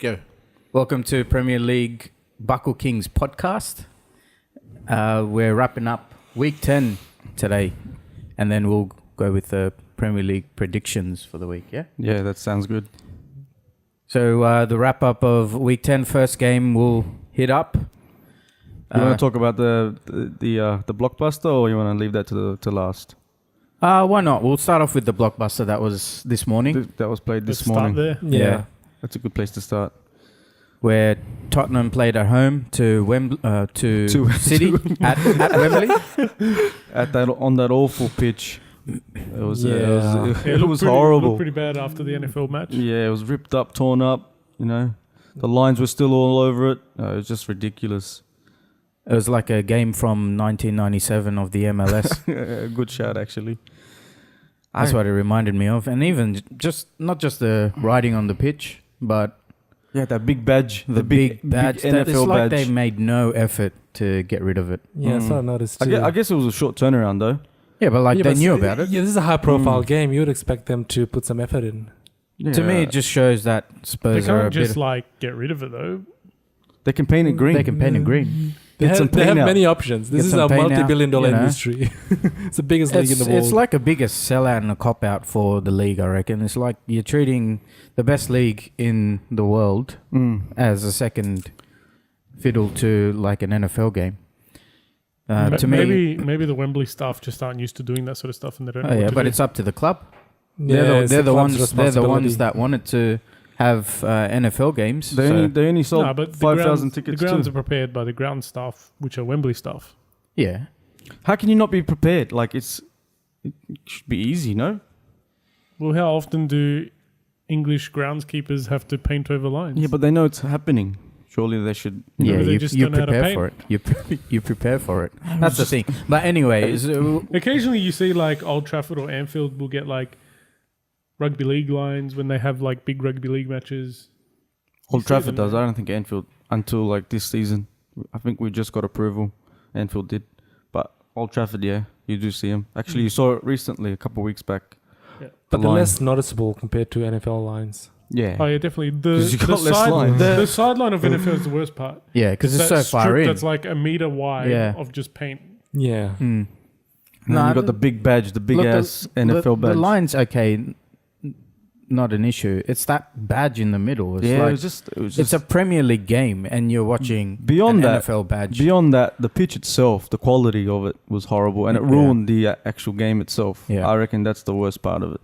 Go. Welcome to Premier League Buckle Kings podcast. We're wrapping up week 10 today, and then we'll go with the Premier League predictions for the week, yeah? Yeah, that sounds good. So the wrap-up of week 10, first game we'll hit up. You want to talk about the blockbuster, or you want to leave that to last? Why not? We'll start off with the blockbuster that was this morning. That was played this Let's start morning. there. Yeah. That's a good place to start. Where Tottenham played at home to City at Wembley. On that awful pitch. It was It was horrible. Looked pretty bad after the NFL match. Yeah, it was ripped up, torn up. You know, the lines were still all over it. It was just ridiculous. It was like a game from 1997 of the MLS. Good shout, actually. That's what it reminded me of. And even not just the riding on the pitch, but yeah, that big badge, the big badge. big NFL it's like badge. they made no effort to get rid of it. Yeah, that's what I noticed too. I guess it was a short turnaround though. Yeah, but they knew about it. Yeah, this is a high-profile game. You would expect them to put some effort in. Yeah. To me, it just shows that They Spurs are a can't just bit. get rid of it though. They can paint it green. They can paint it green. They Get some have, they have paint out. many options. This Get is some a paint out, multi-billion-dollar you know. industry. It's the biggest league in the world. It's like a biggest sellout and a cop-out for the league, I reckon. It's like you're treating the best league in the world as a second fiddle to like an NFL game. To me, maybe the Wembley staff just aren't used to doing that sort of stuff, and they don't. Know what to but do. it's up to the club. Yeah, They're the ones. club's They're the ones responsibility. that wanted to have NFL games. They only sold but 5,000 tickets The grounds too. are prepared by the ground staff, which are Wembley staff. Yeah, How can you not be prepared? Like it should be easy, no? Well, how often do English groundskeepers have to paint over lines? Yeah, but they know it's happening. Surely they should. yeah. Maybe they You, just you don't know how to prepare paint. for it. You prepare for it. That's the thing. But anyway, Occasionally, you see like Old Trafford or Anfield will get like rugby league lines when they have like big rugby league matches. Old see Trafford them does. I don't think Anfield until like this season. I think we just got approval. Anfield did, but Old Trafford, yeah, you do see them. Actually, you saw it recently, a couple of weeks back. Yeah. But they're line. less noticeable compared to NFL lines. Yeah. Oh yeah, definitely. 'Cause you got less lines. The sideline of NFL is the worst part. yeah, because it's so That far strip in. That's like a meter wide Yeah. of just paint. Yeah. And then you got the big badge, the big ass NFL badge. The line's okay, not an issue. It's that badge in the middle. It's yeah, like, it was just. it's a Premier League game, and you're watching Beyond an that, NFL badge. Beyond that, the pitch itself, the quality of it was horrible, and it Yeah. ruined the actual game itself. Yeah. I reckon that's the worst part of it,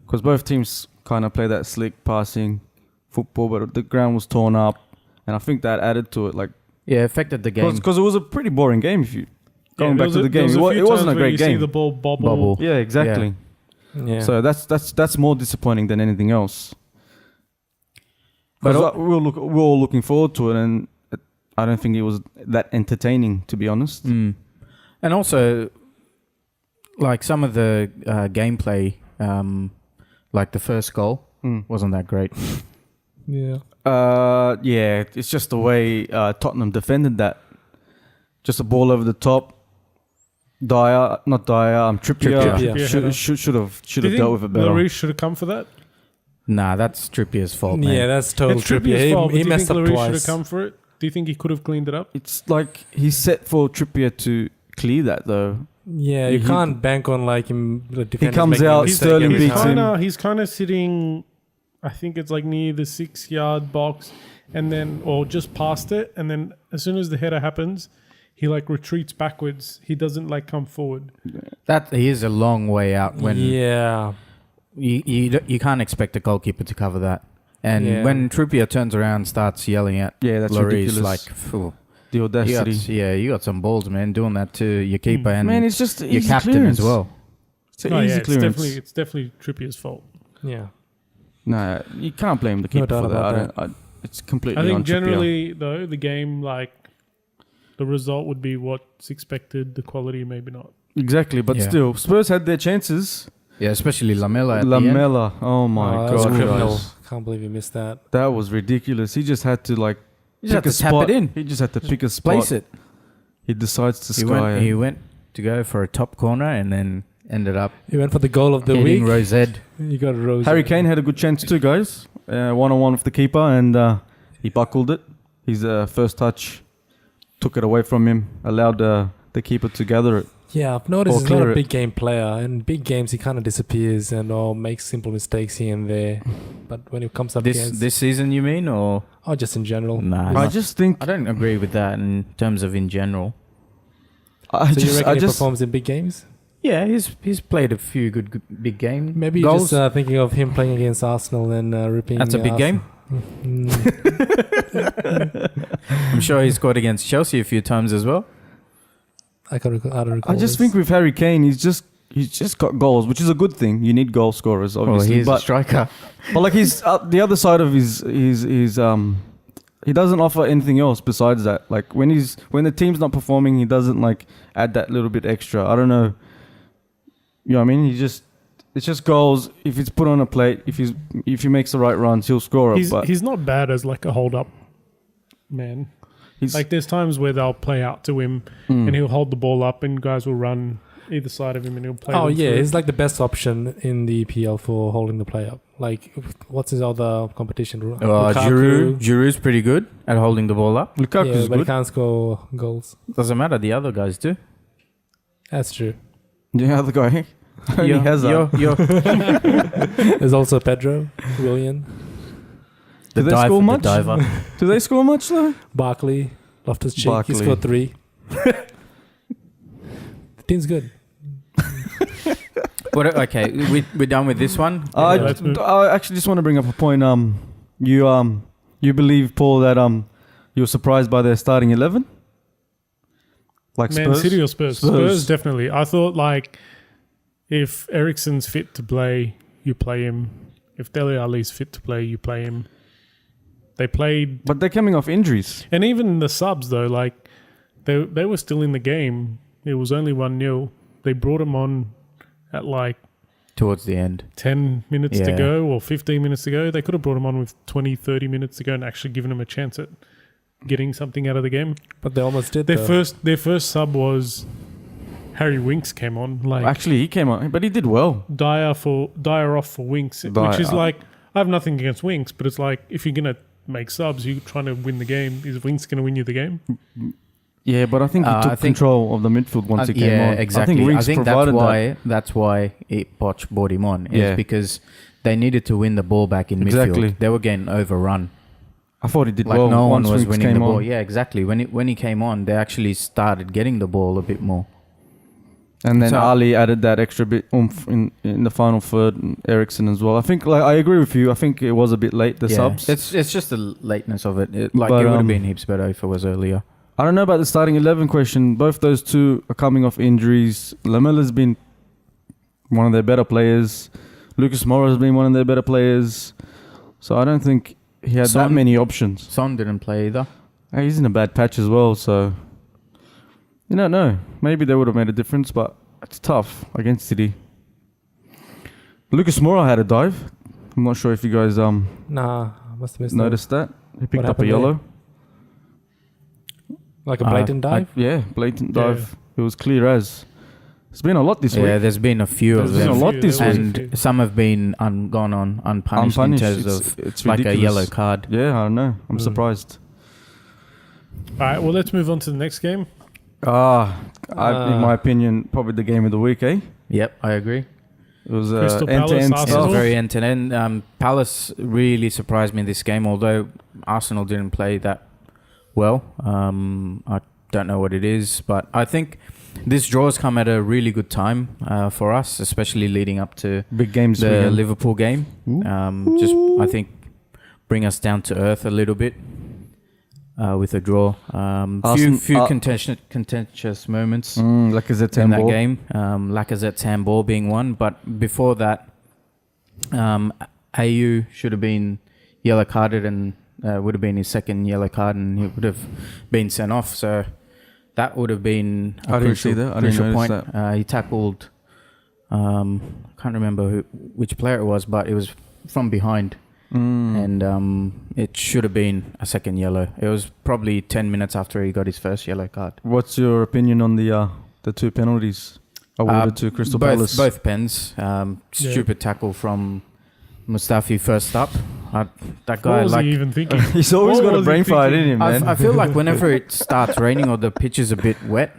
because both teams kind of play that slick passing football, but the ground was torn up, and I think that added to it. Like, Yeah, affected the game. because it was a pretty boring game. If you going back to the game, there was it wasn't a times where great you see game. the ball bobble. Bobble. Yeah, exactly. Yeah. So that's more disappointing than anything else. But But we were all looking forward to it, and I don't think it was that entertaining, to be honest. And also, like some of the gameplay, like the first goal, wasn't that great. yeah. Yeah, it's just the way Tottenham defended that. Just a ball over the top. Trippier. Trippier. Should have Do you dealt with it think better. Lloris should have come for that? Nah, that's Trippier's fault, man. Yeah, that's total It's Trippier's Trippier. fault. But He do you think messed up Lloris should have twice. come for it? Do you think he could have cleaned it up? It's like he's set for Trippier to clear that though. Yeah, you He- can't bank on like him. The defenders comes making a out, mistake Sterling every beats time. him. He's kind of sitting, I think it's like near the 6-yard box, and then or just past it, and then as soon as the header happens, he like retreats backwards. He doesn't like come forward. That he is a long way out. When Yeah. you can't expect a goalkeeper to cover that. And Yeah. when Trippier turns around and starts yelling at Yeah, that's Lloris, ridiculous. like, phew, The audacity. you got some balls, man, doing that to your keeper and Man, it's just your easy captain clearance. as well. It's an Oh, easy yeah, clearance. it's definitely Trippier's fault. Yeah. Nah, you can't blame the No keeper doubt for that. about It's completely I on think Trippier. generally though the game the result would be what's expected. The quality maybe not. Exactly, but Yeah. still, Spurs had their chances. Yeah, especially Lamela at the end. Lamela, oh my that was god, criminal. guys. Can't believe you missed that. That was ridiculous. He just had to You just pick have a to tap spot. it in. He just had to pick a spot. Place it. He decides to He sky. went to go for a top corner and then ended up He went for the goal of the hitting week. Rosette. You got Rose. Harry Kane had a good chance too, guys. One-on-one with the keeper, and he buckled it. His first touch took it away from him, allowed the keeper to gather it. Yeah, I've noticed Or he's not clear a it. big game player. In big games, he kind of disappears and makes simple mistakes here and there. But when it comes up against... This season, you mean, or just in general. nah? I just think I don't agree with that in terms of in general. I So you just reckon I he just performs in big games? Yeah, he's played a few good big games. Maybe you're goals. just thinking of him playing against Arsenal and ripping... That's a big game. Mm. I'm sure he scored against Chelsea a few times as well. I don't recall I just this. think with Harry Kane, he's just got goals, which is a good thing. You need goal scorers, obviously. He's a but striker. like he's the other side of his he doesn't offer anything else besides that. Like when the team's not performing, he doesn't like add that little bit extra. I don't know. You know what I mean? It's just goals. If it's put on a plate, if he makes the right runs, he'll score it. But He's not bad as like a hold up man. he's Like there's times where they'll play out to him and he'll hold the ball up and guys will run either side of him and he'll play. Oh them yeah, through. he's like the best option in the EPL for holding the play up. Like, what's his other competition? Giroud's pretty good at holding the ball up. Lukaku's but he good. can't score goals. Doesn't matter. The other guys do. That's true. The other guy only has that. There's also Pedro, Willian, Do they score much? The diver. Do they score much though? Barkley, Loftus-Cheek. Barkley. He scored 3. The team's good. Okay, we're done with this one. I actually just want to bring up a point. You believe, Paul, that you were surprised by their starting 11? Like Man Spurs? City or Spurs? Spurs. Spurs definitely. I thought like if Eriksen's fit to play, you play him. If Dele Alli's fit to play, you play him. They played, But they're coming off injuries. and even the subs though, like they were still in the game. It was only 1-0. They brought him on at like Towards the end. 10 minutes to Yeah. go or 15 minutes to go. They could have brought him on with 20, 30 minutes to go and actually given him a chance at getting something out of the game. But they almost did. Their though. first sub was Harry Winks came on. Like Actually, he came on, but he did well. Dyer off for Winks, which is like I have nothing against Winks, but it's like if you're gonna make subs, you're trying to win the game. Is Winks gonna win you the game? Yeah, but I think he took control of the midfield once he came yeah, on. exactly. I think Winks provided that's why Poch brought him on. Is Yeah. because they needed to win the ball back in Exactly. midfield. They were getting overrun. I thought he did Like well. no one once was Winks winning came the ball. on. Yeah, exactly. When he came on, they actually started getting the ball a bit more. And then So- Ali added that extra bit oomph in the final third, and Eriksen as well. I think, like, I agree with you. I think it was a bit late, the Yeah. subs. It's just the lateness of it. It But, would have been heaps better if it was earlier. I don't know about the starting 11 question. Both those two are coming off injuries. Lamella's been one of their better players. Lucas Moura has been one of their better players. So I don't think he had that Son- many options. Son didn't play either. Hey, he's in a bad patch as well, so you don't know. Maybe they would have made a difference, but it's tough against City. Lucas Moura had a dive. I'm not sure if you guys Nah, I must have missed noticed that. He picked up a happened yellow. that. Like a blatant dive. Yeah, blatant Yeah. dive. It was clear as. There's been a lot this Yeah, week. there's been a few There's of been them. a lot this week. And some have been gone on unpunished, in terms of It's like ridiculous. a yellow card. Yeah, I know. I'm Mm. surprised. All right, well let's move on to the next game. In my opinion, probably the game of the week, eh? Yep, I agree. It was Crystal end-to-end Palace, It was Arsenal. stuff. very end-to-end. Palace really surprised me in this game, although Arsenal didn't play that well. I don't know what it is, but I think this draw has come at a really good time for us, especially leading up to Big games. the weekend. Liverpool game. Just, I think, bring us down to earth a little bit with a draw. Few contentious moments Lacazette in that handball. game. Lacazette's handball being one, but before that, AU should have been yellow carded and would have been his second yellow card, and he would have been sent off. So that would have been a I didn't see that. I didn't crucial notice point. He tackled. Can't remember which player it was, but it was from behind, and it should have been a second yellow. It was probably 10 minutes after he got his first yellow card. What's your opinion on the two penalties? awarded to Crystal Palace. Both pens. Stupid tackle from Mustafi first up. That guy, What was like, he even thinking? He's always What got a was he brain fart in thinking? him, man. I feel like whenever it starts raining or the pitch is a bit wet,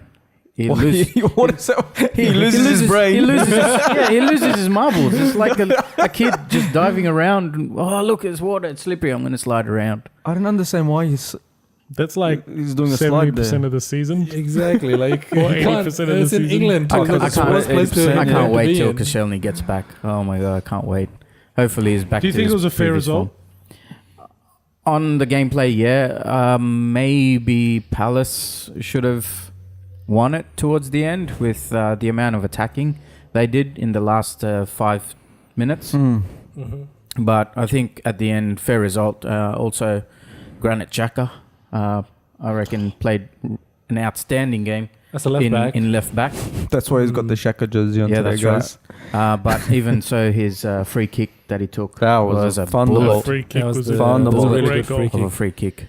he loses. What is that? He loses his brain. He loses his marbles. It's like a kid just diving around. Oh, look, it's water. It's slippery. I'm going to slide around. I don't understand why he's That's doing a slide there. 70% of the season. Exactly, like Or you can't- 80% of the it's in season. England. I too, can't, so it's the worst place to I can't wait be till in. Koscielny gets back. Oh my god, I can't wait. Hopefully he's back. Do you to think it his was a fair previous result? form. On the gameplay, yeah. Maybe Palace should have won it towards the end with the amount of attacking they did in the last 5 minutes. Mhm. But I think at the end, fair result. Also, Granit Xhaka, I reckon, played an outstanding game That's a left back. in left back. That's why he's got the Shaka jersey on Yeah, today, that's guys. But even so, his free kick that he took That was a fun bullet goal. The free kick That was was the- a Found the was a bullet. great Really good goal. free of a free kick.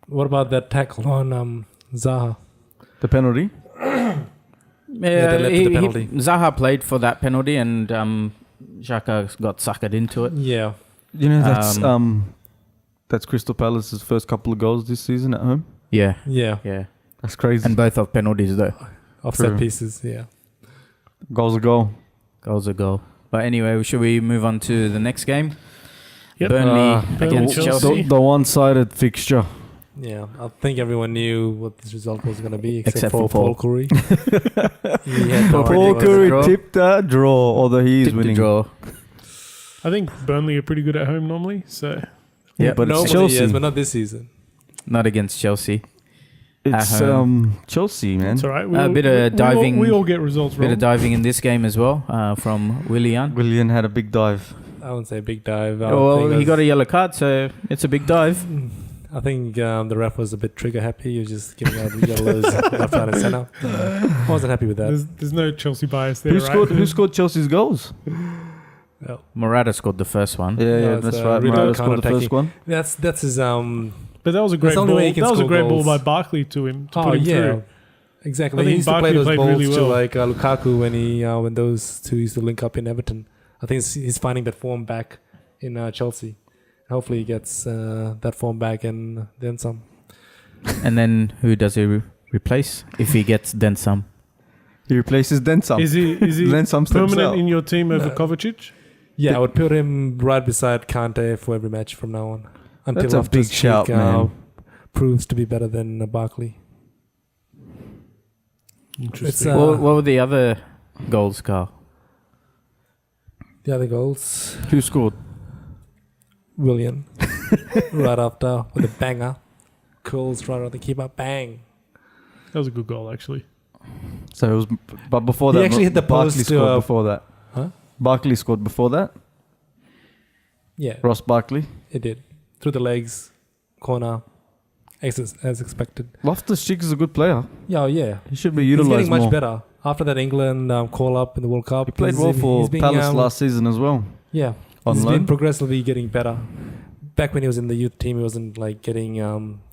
What about that tackle on Zaha? The penalty. they left the penalty. Zaha played for that penalty, and Xhaka got suckered into it. Yeah, You know that's Crystal Palace's first couple of goals this season at home. Yeah, yeah, yeah, That's crazy. and both of penalties though. offset True. pieces. Yeah, Goals a goal. Goals a goal. But anyway, should we move on to the next game? Yep. Burnley Burnley, against Chelsea. Chelsea. The one-sided fixture. yeah. I think everyone knew what this result was going to be, except, Except for for Paul. Paul Curry. He had no Paul idea what Curry it was. tipped that draw, although he is Tipped the winning. draw. I think Burnley are pretty good at home normally. So Yeah, but it's Nobody Chelsea. is, but not this season. Not against Chelsea. It's At home. Chelsea, man. it's all right. A bit of diving- We all get results Bit wrong. of diving in this game as well from Willian. Willian had a big dive. I wouldn't say big dive. I Well, think he got a that's- yellow card, so it's a big dive. I think the ref was a bit trigger happy. He was just giving out yellows left, right, and center. I wasn't happy with that. There's no Chelsea bias there, Who right? scored Chelsea's goals? Well, Morata scored the first one. Yeah, it's, that's uh, right. really Morata good scored the first counter-attacking. one. that's his But that was a That's great the only ball. way he can That was a score great ball goals. by Barkley to him to Oh put him yeah, through. exactly. I He think used to play Barkley those played balls really to well. like Lukaku when those two used to link up in Everton. I think he's finding that form back in Chelsea. Hopefully he gets that form back and then some. And then who does he replace if he gets then some? He replaces Densam. Is he Densam steps permanent out. in your team over No. Kovacic? Yeah, I would put him right beside Kante for every match from now on. Until That's a big Loftus-Cheek, shout, man. proves to be better than Barkley. Interesting. It's, What were the other goals, Carl? The other goals, Who scored? Willian, right after with a banger, curls right on the keeper, bang. That was a good goal, actually. So it was, but before He that, actually hit the Barkley post to, scored before that. Huh? Barkley scored before that. Yeah, Ross Barkley. it did through the legs, corner, as expected. Loftus-Cheek is a good player. Yeah, yeah. He should be He's utilized getting much more. better after that England call up in the World Cup. He played He's- well for he's being, Palace last season as well. Yeah, On he's loan. been progressively getting better. Back when he was in the youth team, he wasn't like getting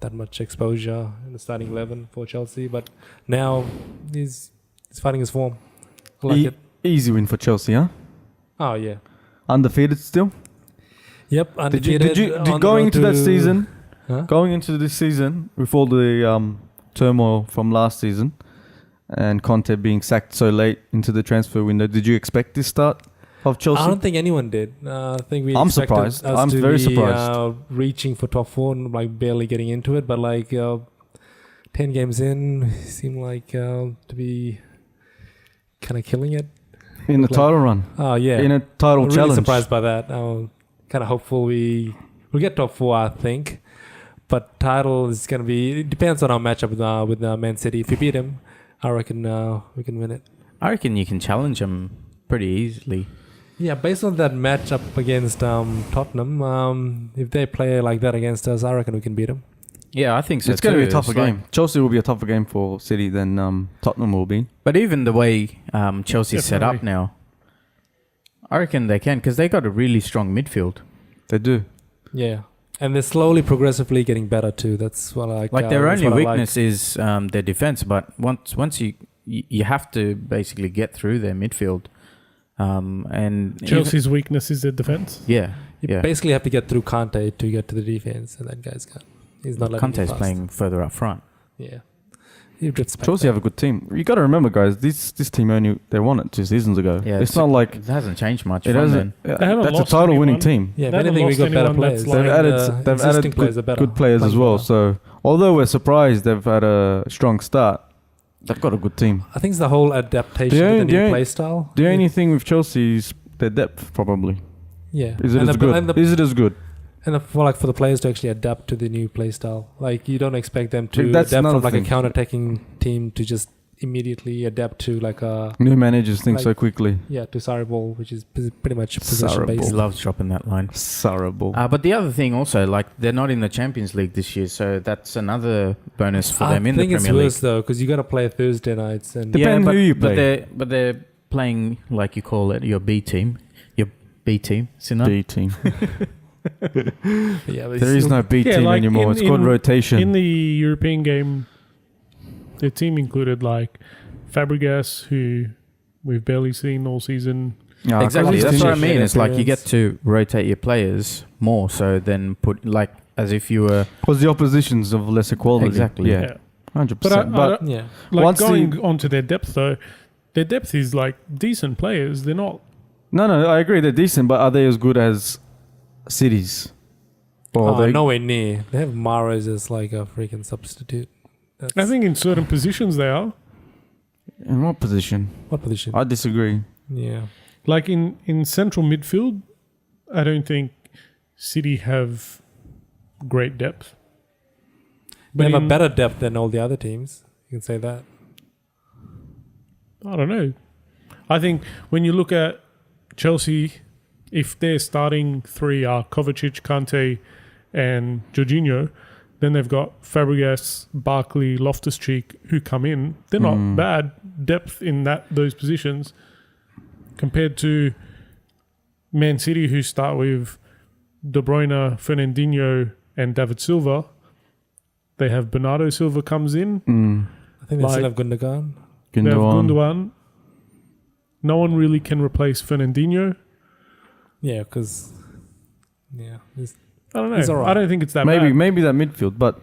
that much exposure in the starting 11 for Chelsea. But now he's finding his form. I like E- it. Easy win for Chelsea, huh? Oh yeah. Undefeated still. Yep. Undefeated on the going road into that to- season? Huh? Going into this season with all the turmoil from last season and Conte being sacked so late into the transfer window, did you expect this start of Chelsea? I don't think anyone did. I think we. I'm expected surprised. us I'm to very be, surprised. Reaching for top 4 and like barely getting into it, but like 10 games in, seemed like to be kind of killing it. In the like- title run, Oh yeah. in a title I'm really challenge. surprised by that. I'm kind of hopeful we'll get top 4, I think. But title is going to be... It depends on our matchup with Man City. If we beat him, I reckon we can win it. I reckon you can challenge him pretty easily. Yeah, based on that matchup against Tottenham, if they play like that against us, I reckon we can beat them. Yeah, I think so. It's going to be a too. tougher It's like- game. Chelsea will be a tougher game for City than Tottenham will be. But even the way Chelsea's set up Definitely. now, I reckon they can because they got a really strong midfield. They do. Yeah. And they're slowly, progressively getting better too. That's what I like. Like their that's only what I like. weakness is their defense. But once you you have to basically get through their midfield. And Chelsea's weakness is their defense. yeah, You basically have to get through Kante to get to the defense, and that guy's got. He's not letting you Conte's past. playing further up front. Yeah. He drifts back Chelsea there. have a good team. You got to remember, guys. This team they won it 2 seasons ago. Yeah, it's not like It hasn't changed much. it from hasn't. then. They haven't That's a lost title-winning anyone. team. Yeah, if They haven't anything, we lost got better anyone players. that's like- They've added Existing players are better. good players as Playing well. better. So although we're surprised they've had a strong start, they've got a good team. I think it's the whole adaptation The to only- the the new only- play style. The only thing with Chelsea is their depth, probably. Yeah. Is it And as the- good? and the- Is it as good? And for the players to actually adapt to the new play style, like you don't expect them to That's adapt another from like thing. a counter-attacking team to just immediately adapt to like a New managers think Like- so quickly. to Sarri ball, which is pretty much possession Sarri He based. ball. loves dropping that line. Sarable. But the other thing also, like they're not in the Champions League this year, so that's another bonus for them in the I think it's Premier League. worse though because you got to play Thursday nights and Depend but, who you but play. they're playing like you call it your B team, Sinner. B team. yeah, but There is no B Yeah, team like anymore. It's called rotation. In the European game, their team included like Fabregas, who we've barely seen all season. Yeah, Exactly, Carlos that's what I Tevez. mean. It's like you get Experience. to rotate your players more, so then put like as if you were Because the opposition's of lesser quality. Exactly. Yeah, Yeah. 100%. But I But don't- yeah. Like Once going onto their depth though, their depth is like decent players. They're not. no, I agree. They're decent, but are they as good as City's? Or Oh, they, nowhere near. They have Mahrez as like a freaking substitute. That's, I think in certain positions they are. in what position? what position? I disagree. Yeah. Like in central midfield, I don't think City have great depth. They have a in- better depth than all the other teams. You can say that. I don't know. I think when you look at Chelsea, if their starting three are Kovacic, Kante, and Jorginho, then they've got Fabregas, Barkley, Loftus-Cheek who come in. They're not bad depth in those positions compared to Man City, who start with De Bruyne, Fernandinho, and David Silva. They have Bernardo Silva comes in. I think they still Like- have Gundogan. They have Gundogan. Gundogan. No one really can replace Fernandinho. Yeah, because I don't know. He's all right. I don't think it's that Maybe bad. that midfield, but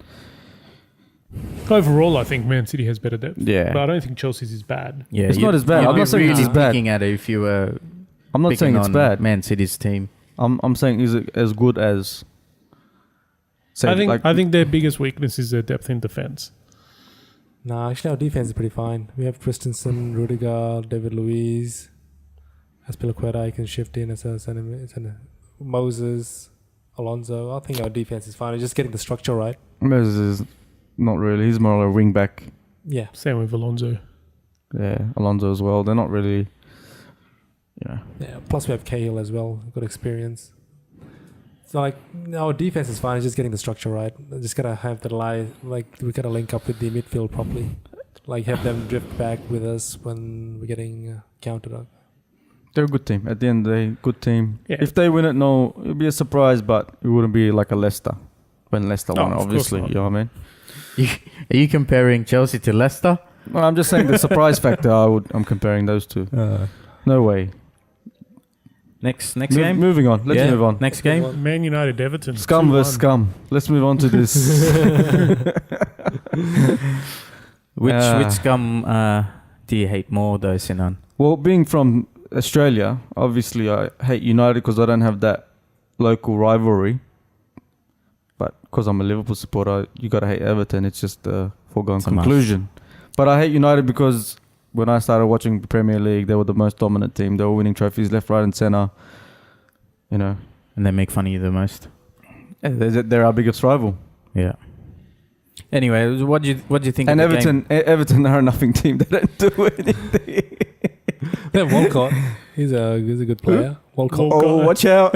Overall, I think Man City has better depth. yeah, But I don't think Chelsea's is bad. yeah. It's not as bad. you'd I'm be not saying really it's bad. picking at it if you were. I'm not picking saying it's on bad. Man City's team. I'm saying is it as good as? Say, I think their biggest weakness is their depth in defense. Nah, actually our defense is pretty fine. We have Christensen, Rudiger, David Luiz, Aspilicueta. You can shift in as a center. Moses, Alonso. I think our defense is fine. It's just getting the structure right. Moses is not really. He's more of a wing back. Yeah. Same with Alonso. Yeah, Alonso as well. They're not really. Yeah. Yeah. Plus we have Cahill as well. Good experience. So like our defense is fine. It's just getting the structure right. Just gotta have the we gotta link up with the midfield properly. Like have them drift back with us when we're getting countered up. They're a good team. At the end of the day, good team. Yeah. If they win it, no, it'd be a surprise, but it wouldn't be like a Leicester when Leicester Oh, won, of course obviously. not. You know what I mean? Are you comparing Chelsea to Leicester? Well, I'm just saying the surprise factor. I'm comparing those two. No way. Next game. Moving on. Let's Yeah, move on. Next game. Man United, Everton. Scum 2-1. versus scum. Let's move on to this. Which scum do you hate more, though, Sinan? Well, being from Australia, obviously I hate United because I don't have that local rivalry. But because I'm a Liverpool supporter, you got to hate Everton. It's just a foregone It's a must. conclusion. But I hate United because when I started watching the Premier League, they were the most dominant team. They were winning trophies left, right and centre. You know, And they make fun of you the most. yeah, they're our biggest rival. Yeah. Anyway, what do you think And of the game? Everton are a nothing team. They don't do anything. They have Walcott. He's a good player. Walcott. Oh, watch out.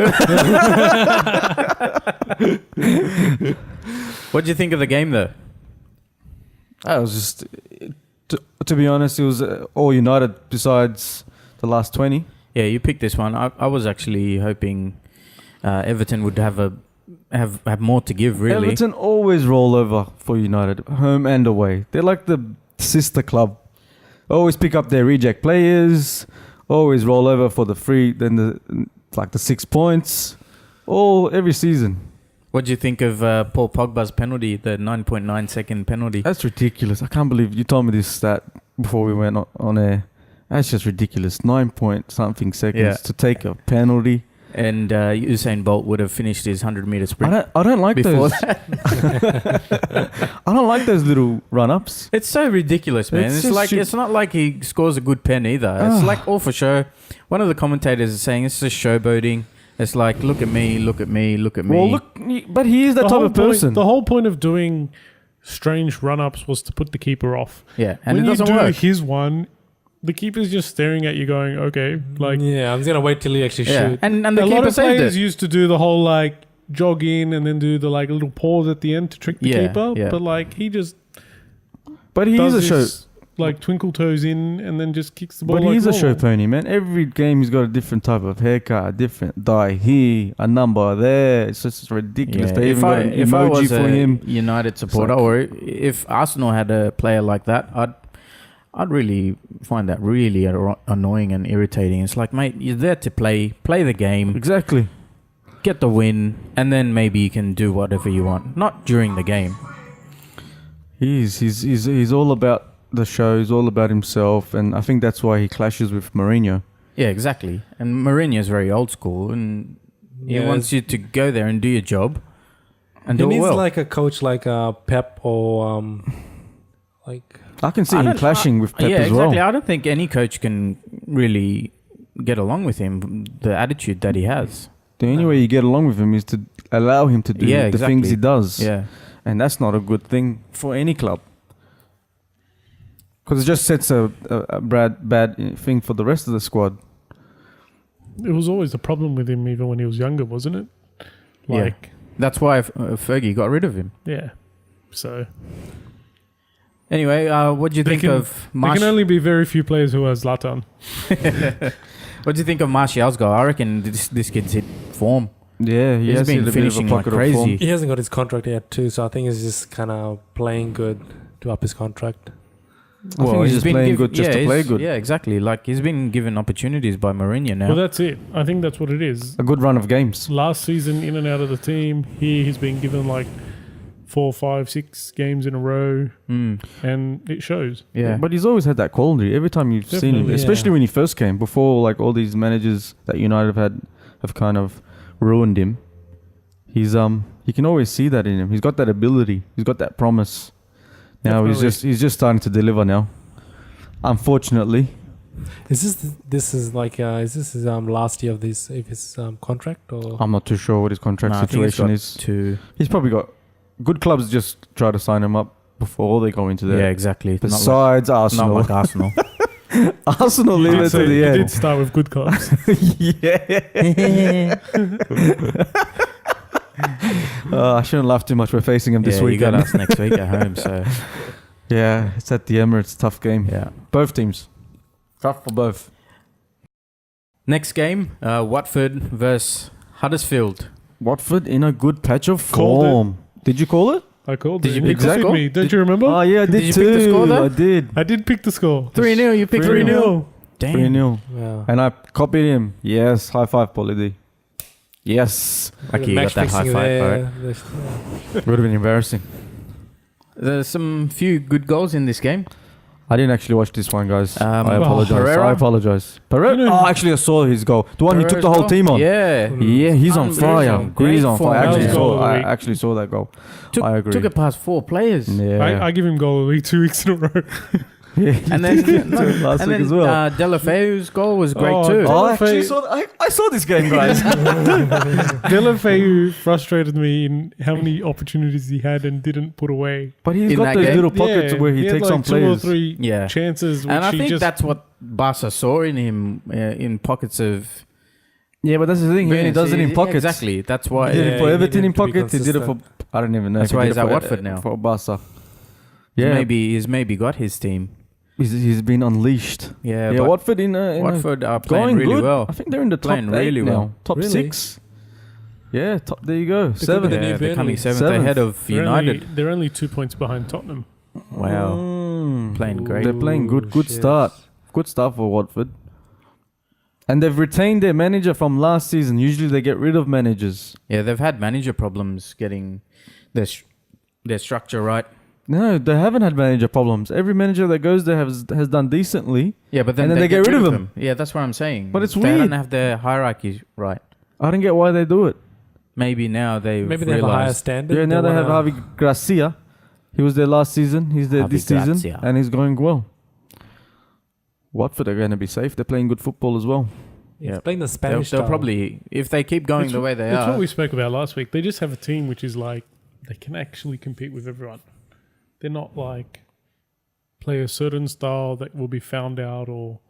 What do you think of the game, though? I was just, to be honest, it was all United besides the last 20. Yeah, you picked this one. I was actually hoping Everton would have more to give, really. Everton always roll over for United, home and away. They're like the sister club. Always pick up their reject players. Always roll over for the free. Then the 6 points. All every season. What do you think of Paul Pogba's penalty, the 9.9 second penalty? That's ridiculous. I can't believe you told me this stat before we went on air. That's just ridiculous. 9 point something seconds to take a penalty. And Usain Bolt would have finished his 100-meter sprint. I don't like before those. that. I don't like those little run-ups. It's so ridiculous, man. It's It's just like it's not like he scores a good pen either. It's like all for show. One of the commentators is saying it's just showboating. It's like, look at me, look at me, look at me. Well, look, but he is that type of person. The whole point of doing strange run-ups was to put the keeper off. Yeah, and when it doesn't you do work. his one, the keeper's just staring at you going, okay, like... Yeah, I'm just going to wait till he actually shoot. And the a lot keeper of saved players it. used to do the whole, like, jog in and then do the, like, little pause at the end to trick the keeper. Yeah. But, like, he just But he does is a show. this, like, twinkle toes in and then just kicks the ball But like he's a show normal. pony, man. Every game he's got a different type of haircut, a different dye here, a number there. It's just ridiculous. They even got an If I emoji was for a him. United supporter, like- or if Arsenal had a player like that, I'd really find that really annoying and irritating. It's like, mate, you're there to play the game, Exactly. get the win, and then maybe you can do whatever you want. Not during the game. He's all about the show. He's all about himself, and I think that's why he clashes with Mourinho. Yeah, exactly. And Mourinho's very old school, and he Yeah, wants you to go there and do your job and he do it needs well. like a coach like Pep or like... I can see I him don't- clashing with Pep yeah, as exactly. well. I don't think any coach can really get along with him. The attitude that he has. The only way you get along with him is to allow him to do Yeah, the things exactly. he does. Yeah. And that's not a good thing for any club. Because it just sets a bad thing for the rest of the squad. It was always a problem with him even when he was younger, wasn't it? Yeah. Like, That's why Fergie got rid of him. yeah. So Anyway, what do you They think can- of there can only be very few players who are Zlatan. What do you think of Martial's goal? I reckon this kid's hit form. Yeah, he He's has been hit a bit of a finishing like pocket of form. crazy. He hasn't got his contract yet too, so I think he's just kind of playing good to up his contract. I think he's just been playing good just to play good. Yeah, exactly. Like he's been given opportunities by Mourinho now. Well, that's it. I think that's what it is. A good run of games. Last season, in and out of the team, he's been given like 4, 5, 6 games in a row, and it shows. Yeah. But he's always had that quality. Every time you've seen him, Definitely, especially yeah. when he first came, before like all these managers that United have kind of ruined him. He's you can always see that in him. He's got that ability. He's got that promise. Now he's just starting to deliver now. Unfortunately, Is this his last year of his contract or? I'm not too sure what his contract Nah, I think it's situation got is. to He's probably got good clubs just try to sign him up before they go into there. yeah, exactly. Besides Not Arsenal, like Arsenal. Arsenal leave it to the He end. did start with good clubs. Yeah. I shouldn't laugh too much. We're facing him this yeah, you weekend. got us next week at home. So Yeah, it's at the Emirates. Tough game. yeah. Both teams. Tough for both. Next game, Watford versus Huddersfield. Watford in a good patch of Called it. form. Did you call it? I called Did it. you He pick the copied score? me. Don't you remember? Oh, yeah, I did, you too. pick the score though? I did. I did pick the score. 3-0. You picked 3-0. 3-0. Damn. 3-0. Yeah. And I copied him. Yes, high five, Polity. Yes. Lucky you got that high Match five for it. fixing Would have been embarrassing. There's some few good goals in this game. I didn't actually watch this one, guys. I Well, apologize. Pereira? I apologize. Pereira? You know- Oh, actually, I saw his goal. The one he took the whole Pereira's team goal? on. Yeah. Yeah, he's on Unbelievable. fire. Great He's on form. fire. That was goal of the I week. actually saw that goal. I agree. Took it past 4 players. Yeah. I give him goal of the week 2 weeks in a row. Yeah, And then, last and week then as well. Delafeu's goal was great Oh, too. Oh, I Delafeu- actually saw. I saw this game, guys. Delafeu frustrated me in how many opportunities he had and didn't put away. But he's In got that those game? little pockets Yeah, where he had takes like on 2 or players. 3 Yeah. chances, which And I he think just that's what Barca saw in him in pockets of. Yeah, but that's the thing. He only does it in Yeah, pockets. Exactly. That's why. He did Yeah, it for he Everton in needed to be pockets. He did it for. I don't even know. That's if he why did he's it at for, Watford now. For Barca. Yeah. Yeah, He's maybe got his team. he's been unleashed. Yeah. Yeah, but Watford in a Watford are playing going really good. well. I think they're in the top Playing 8 really now. well. Top Really? 6. Yeah, top. There you go. could be 7. the Yeah, new they're Burnley. coming 7th Seventh. ahead of they're United. Only, they're only 2 points behind Tottenham. Wow. playing great. They're playing good. Good shit. start. Good start for Watford. And they've retained their manager from last season. Usually they get rid of managers. Yeah, they've had manager problems getting their structure right. No, they haven't had manager problems. Every manager that goes there has done decently. Yeah, but then And then they get rid of them. Yeah, that's what I'm saying. But it's They weird. don't have their hierarchy right. I don't get why they do it. Maybe now they Maybe they have a higher realised. standard. Yeah, now they have wanna- Javi Gracia. He was there last season. He's there Javi this season. Gracia. And he's going well. Watford are going to be safe. They're playing good football as well. Yeah, Yep. playing the They'll Spanish style. probably, if they keep going It's- the way they That's are. what we spoke about last week. They just have a team which is like they can actually compete with everyone. They're not like play a certain style that will be found out or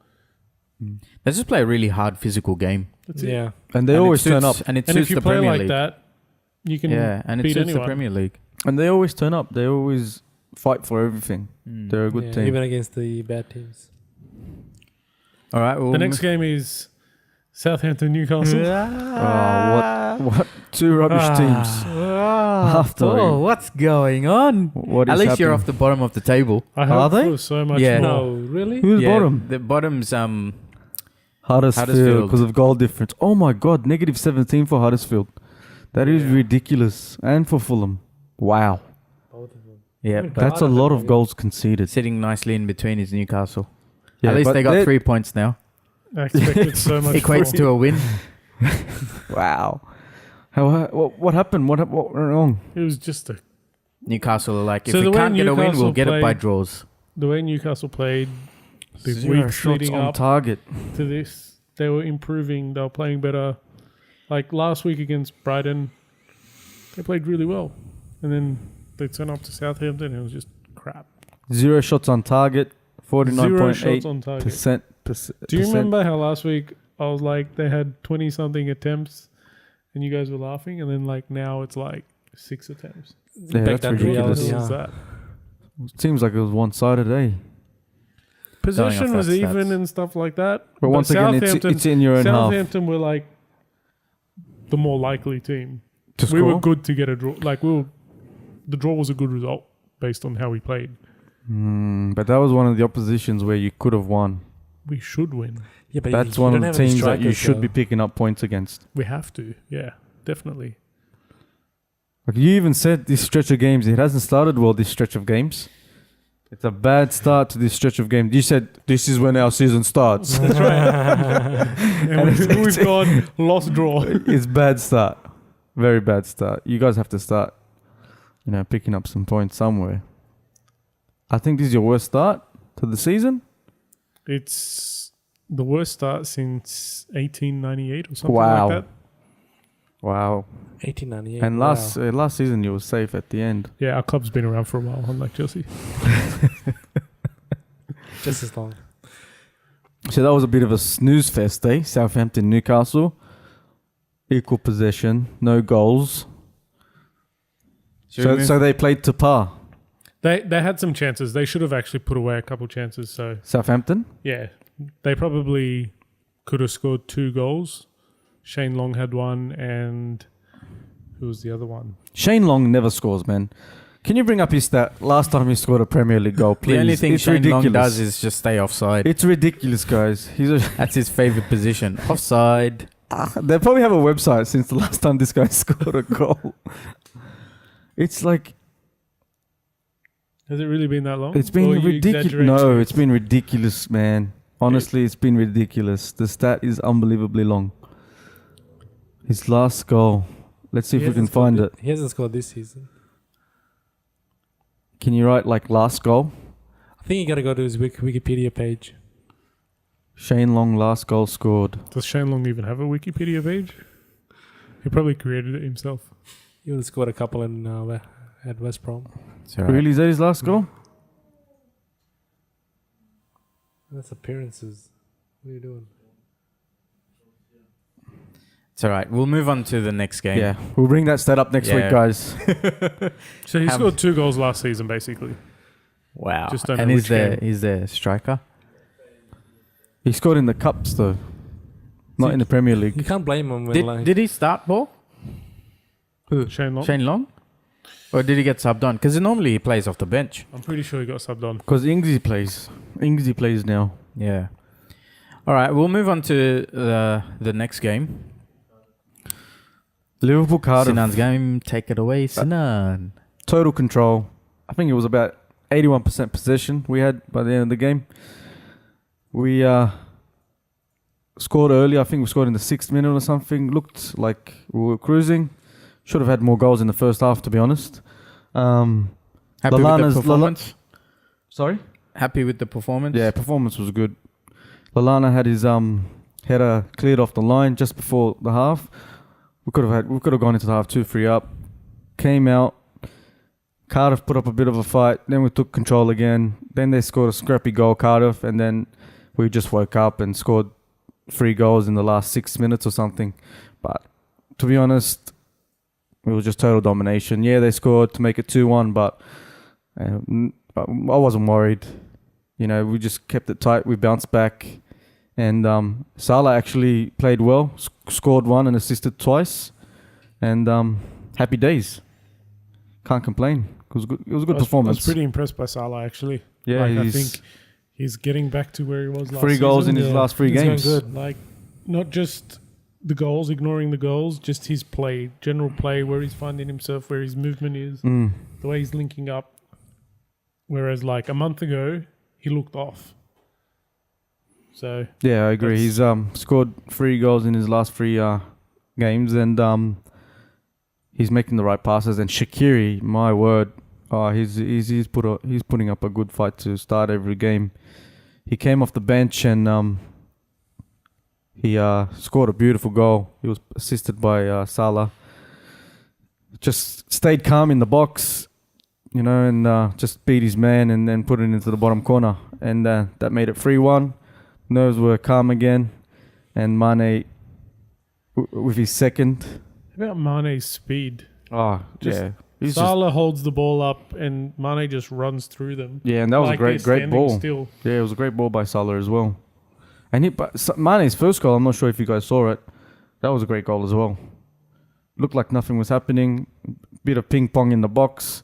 They just play a really hard physical game. that's it. Yeah. And they And always it turn suits- up. And it And suits if you the play Premier like League. that, you can Yeah, and it beat suits the anyone. Premier League. And they always turn up. They always fight for everything. Mm. They're a good Yeah, team. even against the bad teams. All right. Well, The next game is Southampton Newcastle. What? Two rubbish teams. After Oh, what's going on? what is At least you're happening? off the bottom of the table. I Are hope they? for so much Yeah. more. No, really? Who's Yeah, bottom? The bottom's Huddersfield Huddersfield. because of goal difference. Oh my God, negative 17 for Huddersfield. That is Yeah. ridiculous. And for Fulham. Wow. Both of them. yeah, Even but That's a Harder lot than of we- goals conceded. sitting nicely in between is Newcastle. Yeah, At least but they got they're- 3 points now. I expected so much Equates to more. a win. Wow. What happened? What went wrong? It was just Newcastle are like, if So we the way can't get a win, we'll Newcastle get it by played- draws. the way Newcastle played the 0 weeks shots leading on up target. to this. They were improving. They were playing better. Like last week against Brighton, they played really well. And then they turned up to Southampton and it was just crap. 0 shots on target. 0 shots 49.8%. on target. Do you remember how last week I was like they had 20 something attempts and you guys were laughing, and then like now it's like 6 attempts. Yeah, Back that's down to ridiculous. reality, What was yeah. that? Seems like it was one-sided, eh? Possession off was that even stats. and stuff like that. But once again, it's in your own half. Southampton were like the more likely team. To We were score? good to get a draw. Like the draw was a good result based on how we played. But that was one of the oppositions where you could have won. We should win. Yeah, but That's you one don't of the have any teams that you strikers, should though. be picking up points against. We have to. Yeah, definitely. Like you even said, this stretch of games, it hasn't started well. This stretch of games, it's a bad start to this stretch of games. You said this is when our season starts. That's right. and we've gone lost draw. It's bad start, very bad start. You guys have to start, picking up some points somewhere. I think this is your worst start to the season. It's the worst start since 1898 or something Wow. like that. Wow. 1898. And last season you were safe at the end. Yeah, our club's been around for a while, unlike Chelsea. just as long. So that was a bit of a snooze fest, eh? Southampton, Newcastle, equal possession, no goals. So they played to par. They had some chances. They should have actually put away a couple chances. So Southampton. yeah, they probably could have scored 2 goals. Shane Long had one, and who was the other one? Shane Long never scores, man. Can you bring up his stat? Last time he scored a Premier League goal, please. The only thing It's Shane Long ridiculous. does is just stay offside. It's ridiculous, guys. That's his favourite position. Offside. They probably have a website since the last time this guy scored a goal. It's like Has it really been that long? it's been Or are you ridiculous. exaggerating No, it? it's been ridiculous, man. Honestly, it's been ridiculous. The stat is unbelievably long. His last goal. Let's see if we can find it. He hasn't scored this season. Can you write like last goal? I think you got to go to his Wikipedia page. Shane Long last goal scored. Does Shane Long even have a Wikipedia page? He probably created it himself. He would have scored a couple at West Brom. It's all right. Really, is that his last goal? That's appearances. What are you doing? It's all right. We'll move on to the next game. Yeah, we'll bring that stat up next Yeah. week, guys. So he Have- scored 2 goals last season, basically. Wow. Just don't and know he's which game. he's the striker. He scored in the cups though, not in the Premier League. You can't blame him when Did he start ball? Shane Long. Shane Long? Or did he get subbed on? Because normally he plays off the bench. I'm pretty sure he got subbed on. Because Ingsy plays. Ingsy plays now. Yeah. All right, we'll move on to the next game. Liverpool Cardiff. Sinan's game. Take it away, Sinan. Total control. I think it was about 81% possession we had by the end of the game. We scored early. I think we scored in the 6th minute or something. Looked like we were cruising. Should have had more goals in the first half, to be honest. Happy with Lallana's- the performance? Sorry? Happy with the performance? Yeah, performance was good. Lallana had his header cleared off the line just before the half. We could have gone into the half 2-3 up. Came out. Cardiff put up a bit of a fight. Then we took control again. Then they scored a scrappy goal, Cardiff, and then we just woke up and scored 3 goals in the last 6 minutes or something. But to be honest, it was just total domination. Yeah, they scored to make it 2-1, but I wasn't worried. You know, we just kept it tight. We bounced back. And Salah actually played well, scored 1 and assisted twice. And happy days. Can't complain. It was good. It was a good performance. I was pretty impressed by Salah, actually. Yeah, I think he's getting back to where he was last 3 season. goals in his last 3 He's games. going good. Like, not just the goals, ignoring the goals, just his play, general play, where he's finding himself, where his movement is, Mm. the way he's linking up. Whereas, like, a month ago, he looked off. So, Yeah, I agree. He's scored 3 goals in his last 3 games, and he's making the right passes. And Shaqiri, my word, he's putting up a good fight to start every game. He came off the bench and he scored a beautiful goal. He was assisted by Salah. Just stayed calm in the box, you know, and just beat his man and then put it into the bottom corner, and that made it 3-1. Nerves were calm again, and Mane with his second. about Mane's speed. Oh, Just yeah. He's Salah holds the ball up and Mane just runs through them. yeah, and that was Like a they're great standing ball. Still. Yeah, it was a great ball by Salah as well. And Mane's first goal, I'm not sure if you guys saw it. That was a great goal as well. Looked like nothing was happening. Bit of ping pong in the box.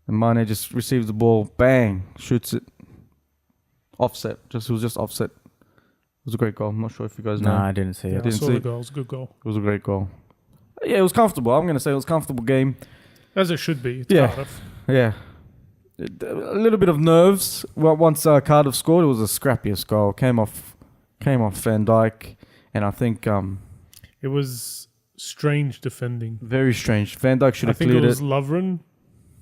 And Mane just receives the ball, bang, shoots it. Offset. It was just offset. It was a great goal. I'm not sure if you guys know. No, I didn't see Yeah, it. I didn't saw see the it. goal. It was a good goal. It was a great goal. Yeah, it was comfortable. I'm going to say it was a comfortable game. As it should be. It's Yeah. Cardiff. Yeah. A little bit of nerves. Well, once Cardiff scored, it was the scrappiest goal. Came off Van Dijk. And I think It was strange defending. very strange. Van Dijk should I have think cleared it was it. Lovren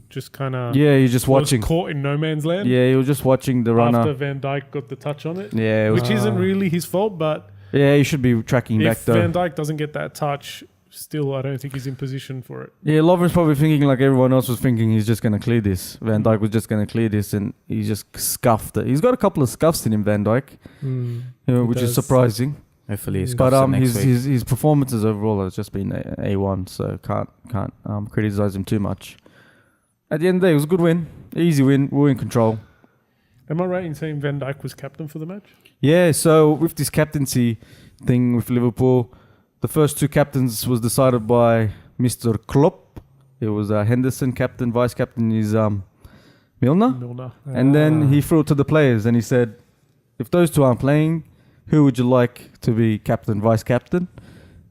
just kind of Yeah, you're just watching. caught in no man's land. Yeah, he was just watching the runner. After Van Dijk got the touch on it. Yeah, it was, Which isn't really his fault, but yeah, he should be tracking back if though. Van Dijk doesn't get that touch, still I don't think he's in position for it. Yeah, Lovren's probably thinking like everyone else was thinking he's just going to clear this. Van Dijk was just going to clear this and he just scuffed it. He's got a couple of scuffs in him, Van Dijk, Mm. which is does. surprising. Hopefully he's But got some next week. his performances overall has just been A1, so can't criticize him too much. At the end of the day, it was a good win. Easy win. We were in control. Am I right in saying Van Dijk was captain for the match? Yeah, so with this captaincy thing with Liverpool, the first 2 captains was decided by Mr. Klopp. It was Henderson captain, vice captain is Milner. Milner. And then he threw it to the players and he said, if those 2 aren't playing, who would you like to be captain, vice captain?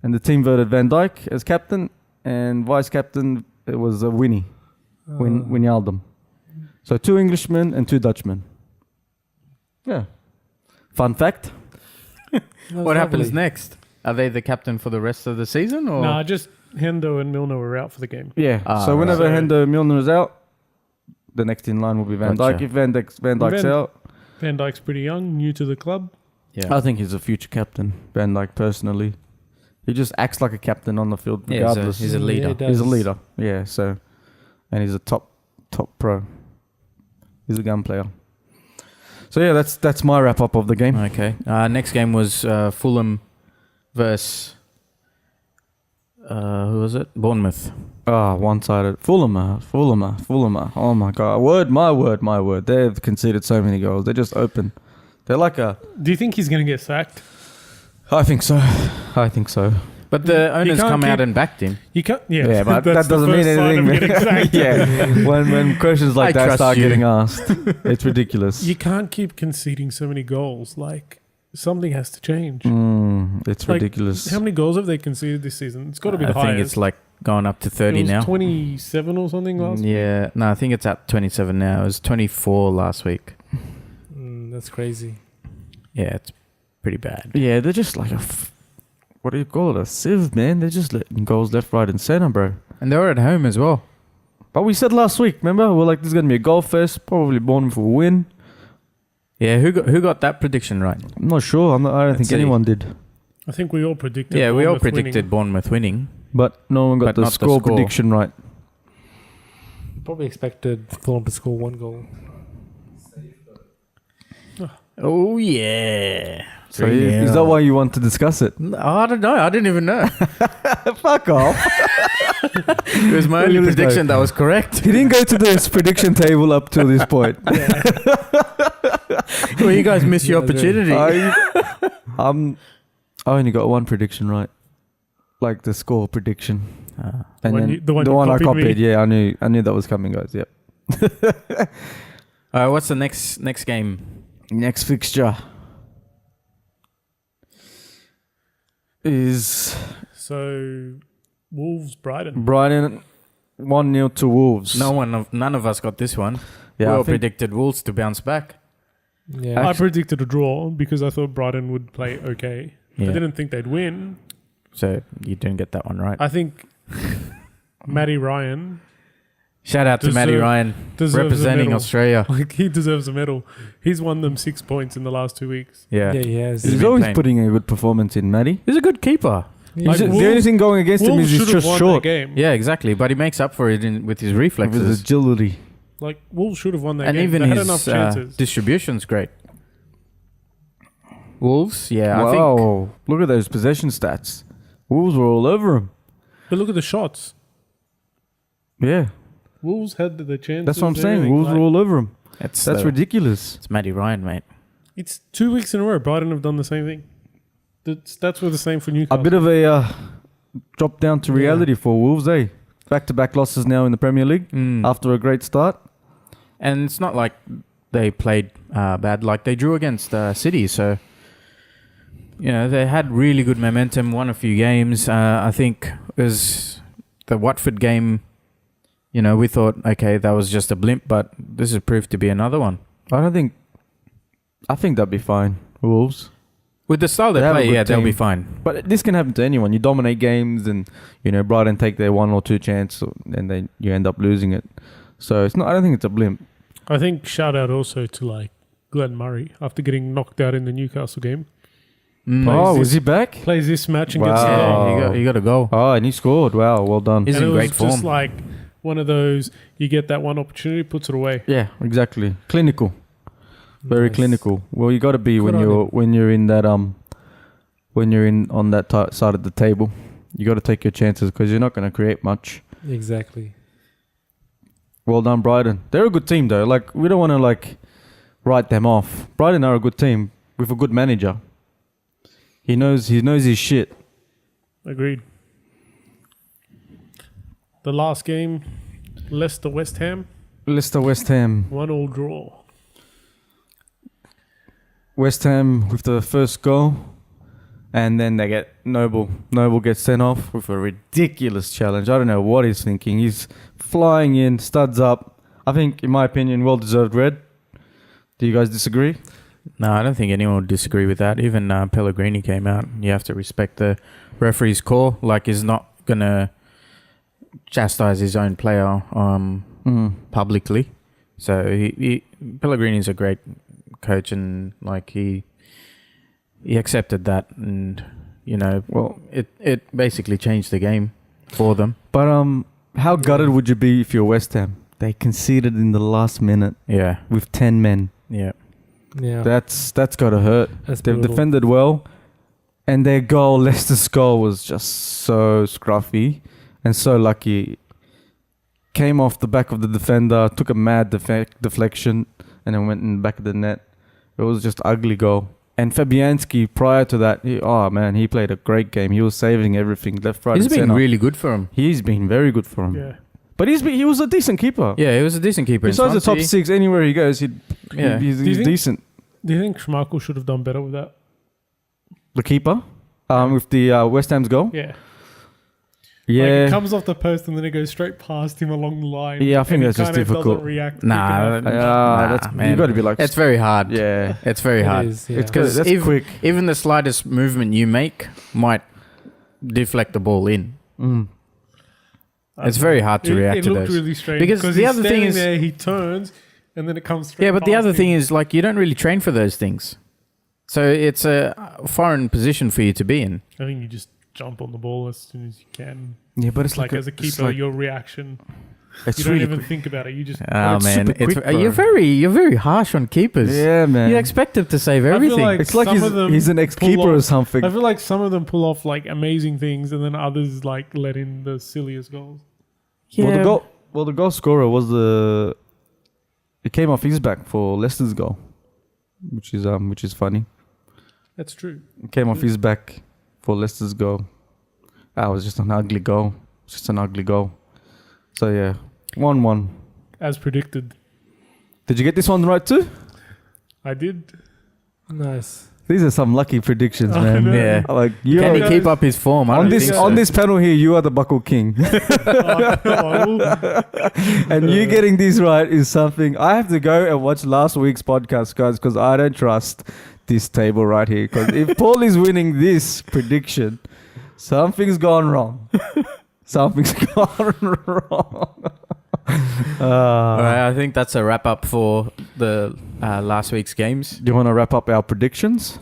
And the team voted Van Dijk as captain, and vice captain it was Winnie, Wijnaldum. So 2 Englishmen and 2 Dutchmen. Yeah. Fun fact. What happens next? Are they the captain for the rest of the season? Or? Nah, just Hendo and Milner were out for the game. Yeah. Ah, so whenever right. Hendo Milner is out, the next in line will be Van Gotcha. Dijk. If Van Dijk's out, Van Dijk's pretty young, new to the club. Yeah. I think he's a future captain, Van Dijk, personally. He just acts like a captain on the field Yeah, regardless. he's a leader. Yeah, he He's a does. leader. Yeah, so and he's a top pro. He's a gun player. So yeah, that's my wrap up of the game. Okay. Next game was Fulham versus who was it? Bournemouth. One-sided. Fulham. Oh my god. My word. They've conceded so many goals. They're just open. They're like a. Do you think he's going to get sacked? I think so. But the owners can't come out keep- and backed him. You can't. Yeah, Yeah, but that's that doesn't the mean first sign of anything, getting man. sacked. Yeah, when questions like I that trust start you. getting asked, it's ridiculous. You can't keep conceding so many goals. Like something has to change. It's Like, ridiculous. How many goals have they conceded this season? It's got to be I the think highest. it's like going up to 30 it was now. 27 or something last. Yeah, no, I think it's at 27 now. It was 24 last week. That's crazy. Yeah, it's pretty bad. Yeah, they're just like what do you call it? A sieve, man. They're just letting goals left, right, and center, bro. And they were at home as well. But we said last week, remember? We're like, this is gonna be a goal fest. Probably Bournemouth will win. Yeah, who got that prediction right? I'm not sure. I don't Let's think see. anyone did. I think we all predicted. Yeah, we all Bournemouth winning. predicted Bournemouth winning. But no one got But the not the score score. prediction right. Probably expected Fulham to score 1 goal. Oh, yeah. So is that why you want to discuss it? I don't know. I didn't even know. Fuck off. It was my Look only at this guy. prediction that was correct. He didn't go to this prediction table up till this point. Well, you guys missed your Yeah, opportunity. I only got one prediction right. Like the score prediction. And One then you- the one the you one I copied me. copied, yeah, I knew that was coming, guys. Yep. What's the next game? Next fixture is So, Wolves, Brighton. Brighton 1-0 to Wolves. None of us got this one. Yeah, we I all think- predicted Wolves to bounce back. Yeah. I predicted a draw because I thought Brighton would play okay. Yeah. I didn't think they'd win. So you didn't get that one right. I think Matty Ryan, Shout out to Matty deserve- Ryan deserves a representing medal. Australia. Like he deserves a medal. He's won them 6 points in the last 2 weeks. Yeah. Yeah, he has. He's He's been always playing. putting a good performance in, Matty. He's a good keeper. Like, The Wolves- only thing going against him Wolves is should he's have just won short. that game. Yeah, exactly. But he makes up for it with his With reflexes. his agility. Like Wolves should have won that And game. even They had enough his chances. distribution's great. Wolves, yeah, I think. Wow. Look at those possession stats. Wolves were all over him. But look at the shots. Yeah. Wolves had the chances. That's what I'm saying. everything. Wolves Like, were all over him. That's That's ridiculous. It's Matty Ryan, mate. It's 2 weeks in a row. Brighton have done the same thing. The stats were the same for Newcastle. A bit of a drop down to reality for Wolves, eh? Back-to-back losses now in the Premier League after a great start. And it's not like they played bad. Like they drew against City, so you know they had really good momentum. Won a few games. I think it was the Watford game. You know, we thought, okay, that was just a blimp, but this has proved to be another one. I think that'd be fine, Wolves. With the style they They have a play, good yeah, they'll be team. fine. But this can happen to anyone. You dominate games, and Brighton take their 1 or 2 chance, and then you end up losing it. So it's not. I don't think it's a blimp. I think shout out also to like Glenn Murray after getting knocked out in the Newcastle game. Oh, was he back? Plays this match and gets Wow. the goal. Yeah, he got a goal. Oh, and he scored. Wow, well done. He's And in it great was form. just like one of those, you get that one opportunity, puts it away. Yeah, exactly. Clinical, very Nice. clinical. Well, you got to be Good on when you're in that when you're in on that side of the table. You got to take your chances because you're not going to create much. Exactly. Well done, Brighton. They're a good team though. Like we don't want to write them off. Brighton are a good team with a good manager. He knows his shit. Agreed. The last game, Leicester West Ham, Leicester West Ham. 1-1 draw. West Ham with the first goal, and then they get Noble. Noble gets sent off with a ridiculous challenge. I don't know what he's thinking. He's flying in, studs up. I think, in my opinion, well-deserved red. Do you guys disagree? No, I don't think anyone would disagree with that. Even Pellegrini came out. You have to respect the referee's call. Like, he's not going to chastise his own player publicly. So Pellegrini's a great coach, and like he accepted that, and Well, it basically changed the game for them. but how gutted would you be if you're West Ham? They conceded in the last minute Yeah, with 10 men. yeah. Yeah. That's got to hurt. That's They've brutal. defended well, and their goal, Leicester's goal, was just so scruffy and so lucky. Came off the back of the defender, took a mad deflection, and then went in the back of the net. It was just ugly goal. And Fabianski, prior to that, he played a great game. He was saving everything left, right, He's and been center. really good for him. He's been very good for him. Yeah. But he was a decent keeper. Yeah, he was a decent keeper. Besides the top Swansea. 6, anywhere he goes, Yeah. he's Do you think- decent. Do you think Schmeichel should have done better with that? The keeper, with the West Ham's goal. Yeah. Yeah. Like it comes off the post and then it goes straight past him along the line. Yeah, I think and he that's just kind of difficult. doesn't react Nah, quick enough. that's man. you got to be like. It's very hard. Yeah. It's very It hard. is, yeah. It's because that's If- quick. Even the slightest movement you make might deflect the ball in. It's very hard to react it to looked those. really strange Because the he's other thing standing is- there, he turns and then it comes straight. Yeah, but the past other him. thing is, like, you don't really train for those things. So it's a foreign position for you to be in. I think you just jump on the ball as soon as you can. Yeah, but it's Like like as a it's keeper, like- your reaction. it's You don't really even quick. think about it. You just. Oh it's man, super quick, bro. you're very harsh on keepers. Yeah, man. You expect them to save feel everything. like It's like some of them he's an ex-keeper pull or off- something. I feel like some of them pull off like amazing things, and then others like let in the silliest goals. Yeah. Well, the goal scorer was it came off his back for Leicester's goal, which is funny. That's true. It came off his back for Leicester's goal. It was just an ugly goal. So yeah, 1-1. As predicted, Did you get this one right too? I did. Nice. These are some lucky predictions, I man. know. Yeah. Like you Can are, he keep up his form? I on don't this think so. on this panel here, you are the buckle king, and you getting this right is something. I have to go and watch last week's podcast, guys, because I don't trust this table right here. Because if Paul is winning this prediction, something's gone wrong. Something's gone wrong. All right, I think that's a wrap up for the last week's games. Do you want to wrap up our predictions?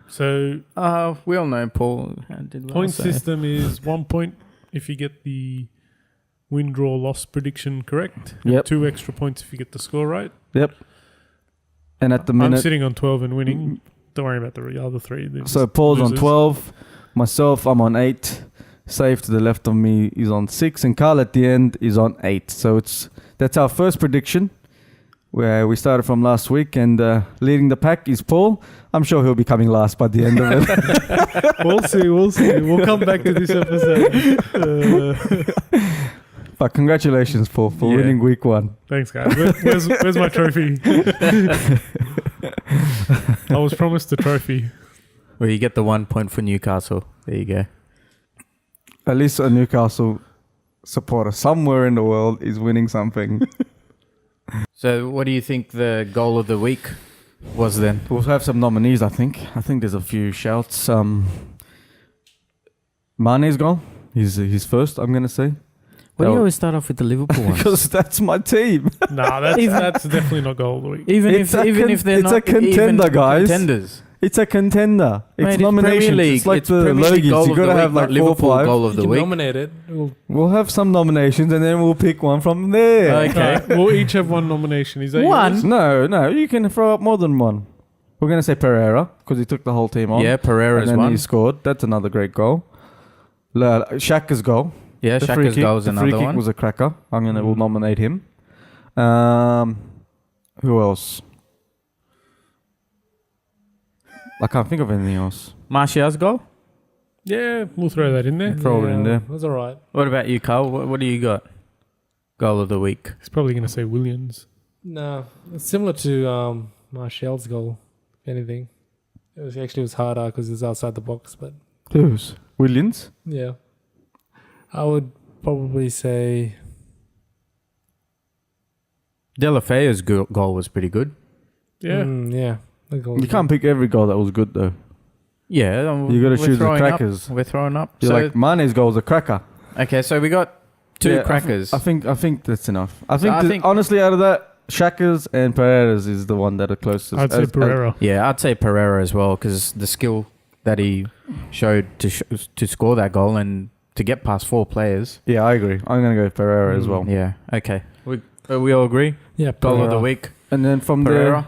So We all know Paul did well. point so- system is 1 point if you get the win, draw, loss prediction correct. And Yep. 2 extra points if you get the score right. Yep. And at the I'm minute, sitting on 12 and winning. Don't worry about the other 3. They're so just Paul's on losers. 12, myself I'm on 8, Safe to the left of me is on 6, and Carl at the end is on 8. So that's our first prediction, where we started from last week, and leading the pack is Paul. I'm sure he'll be coming last by the end of it. We'll see. We'll come back to this episode. But congratulations, Paul, for Yeah. winning week 1. Thanks, guys. Where's my trophy? I was promised the trophy. Well, you get the 1 point for Newcastle. There you go. At least a Newcastle supporter somewhere in the world is winning something. So, what do you think the goal of the week was then? We'll have some nominees, I think. I think there's a few shouts. Mane's goal. He's first, I'm going to say. Why do you Oh. always start off with the Liverpool ones? Because that's my team. Nah, that's definitely not goal of the week. Even It's a if they're it's not a contender, even guys. contenders. It's a contender. It's Mate, nominations. Premier League. It's like It's the Premier League Logies. goal You of got the to have week, like not 4 or Liverpool 5. goal of You the can week. nominate it. We'll have some nominations and then we'll pick one from there. Okay. We'll each have one nomination. Is that One? yours? No, you can throw up more than one. We're going to say Pereira because he took the whole team on. Yeah, Pereira's and then one. he scored. That's another great goal. Shaka's goal. Yeah, The free Shaka's kick- goal is the free another kick one. was a cracker. We'll nominate him. Who else? I can't think of anything else. Martial's goal? Yeah, we'll throw that in there. Throw it in there. That's all right. What about you, Carl? What do you got? Goal of the week. He's probably going to say Williams. No, it's similar to Martial's goal. If anything, it was harder because it's outside the box. But Who's? Williams? yeah, I would probably say Delafea's goal was pretty good. Yeah. yeah. The goal You was can't pick every goal that was good though. Yeah, You got to we're choose the throwing up. crackers. We're throwing up. You're So, like Mane's goal was a cracker. okay, so we got two Yeah, crackers. I think that's enough. I So think, honestly, out of that, Shaka's and Pereira's is the one that are closest. I'd say Pereira. Yeah, I'd say Pereira as well because the skill that he showed to score that goal and to get past 4 players. Yeah, I agree. I'm gonna go with Pereira as well. Yeah, okay. We all agree? Yeah, Goal of the Pereira. week, And then from Pereira. there,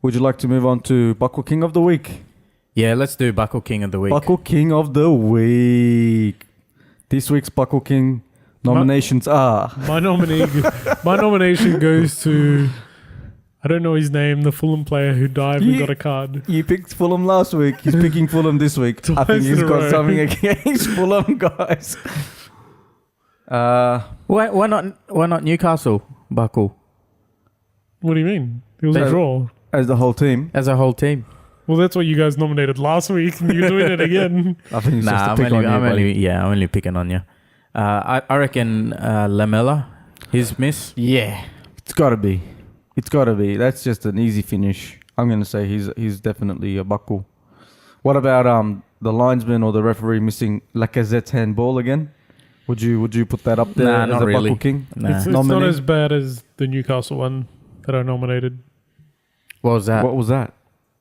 would you like to move on to Buckle King of the Week? Yeah, let's do Buckle King of the week. Buckle King of the Week. This week's Buckle King nominations are My nomination goes to I don't know his name. The Fulham player who dived and You- got a card. You picked Fulham last week. He's picking Fulham this week. I think Twice he's in a got row. something against Fulham, guys. Why not Newcastle, Buckle, What do you mean? It was a They- draw. As the whole team, as a whole team? Well, that's what you guys nominated last week, and you're doing it again. I think it's just Nah, a pick on you, buddy. I'm only picking on you. I reckon Lamella, his miss. Yeah, it's got to be. It's got to be. That's just an easy finish. I'm going to say he's definitely a buckle. What about the linesman or the referee missing Lacazette's handball again? Would you put that up there Nah, as not a really. buckle king? Nah. It's not Nominee? as bad as the Newcastle one that I nominated. What was that? What was that?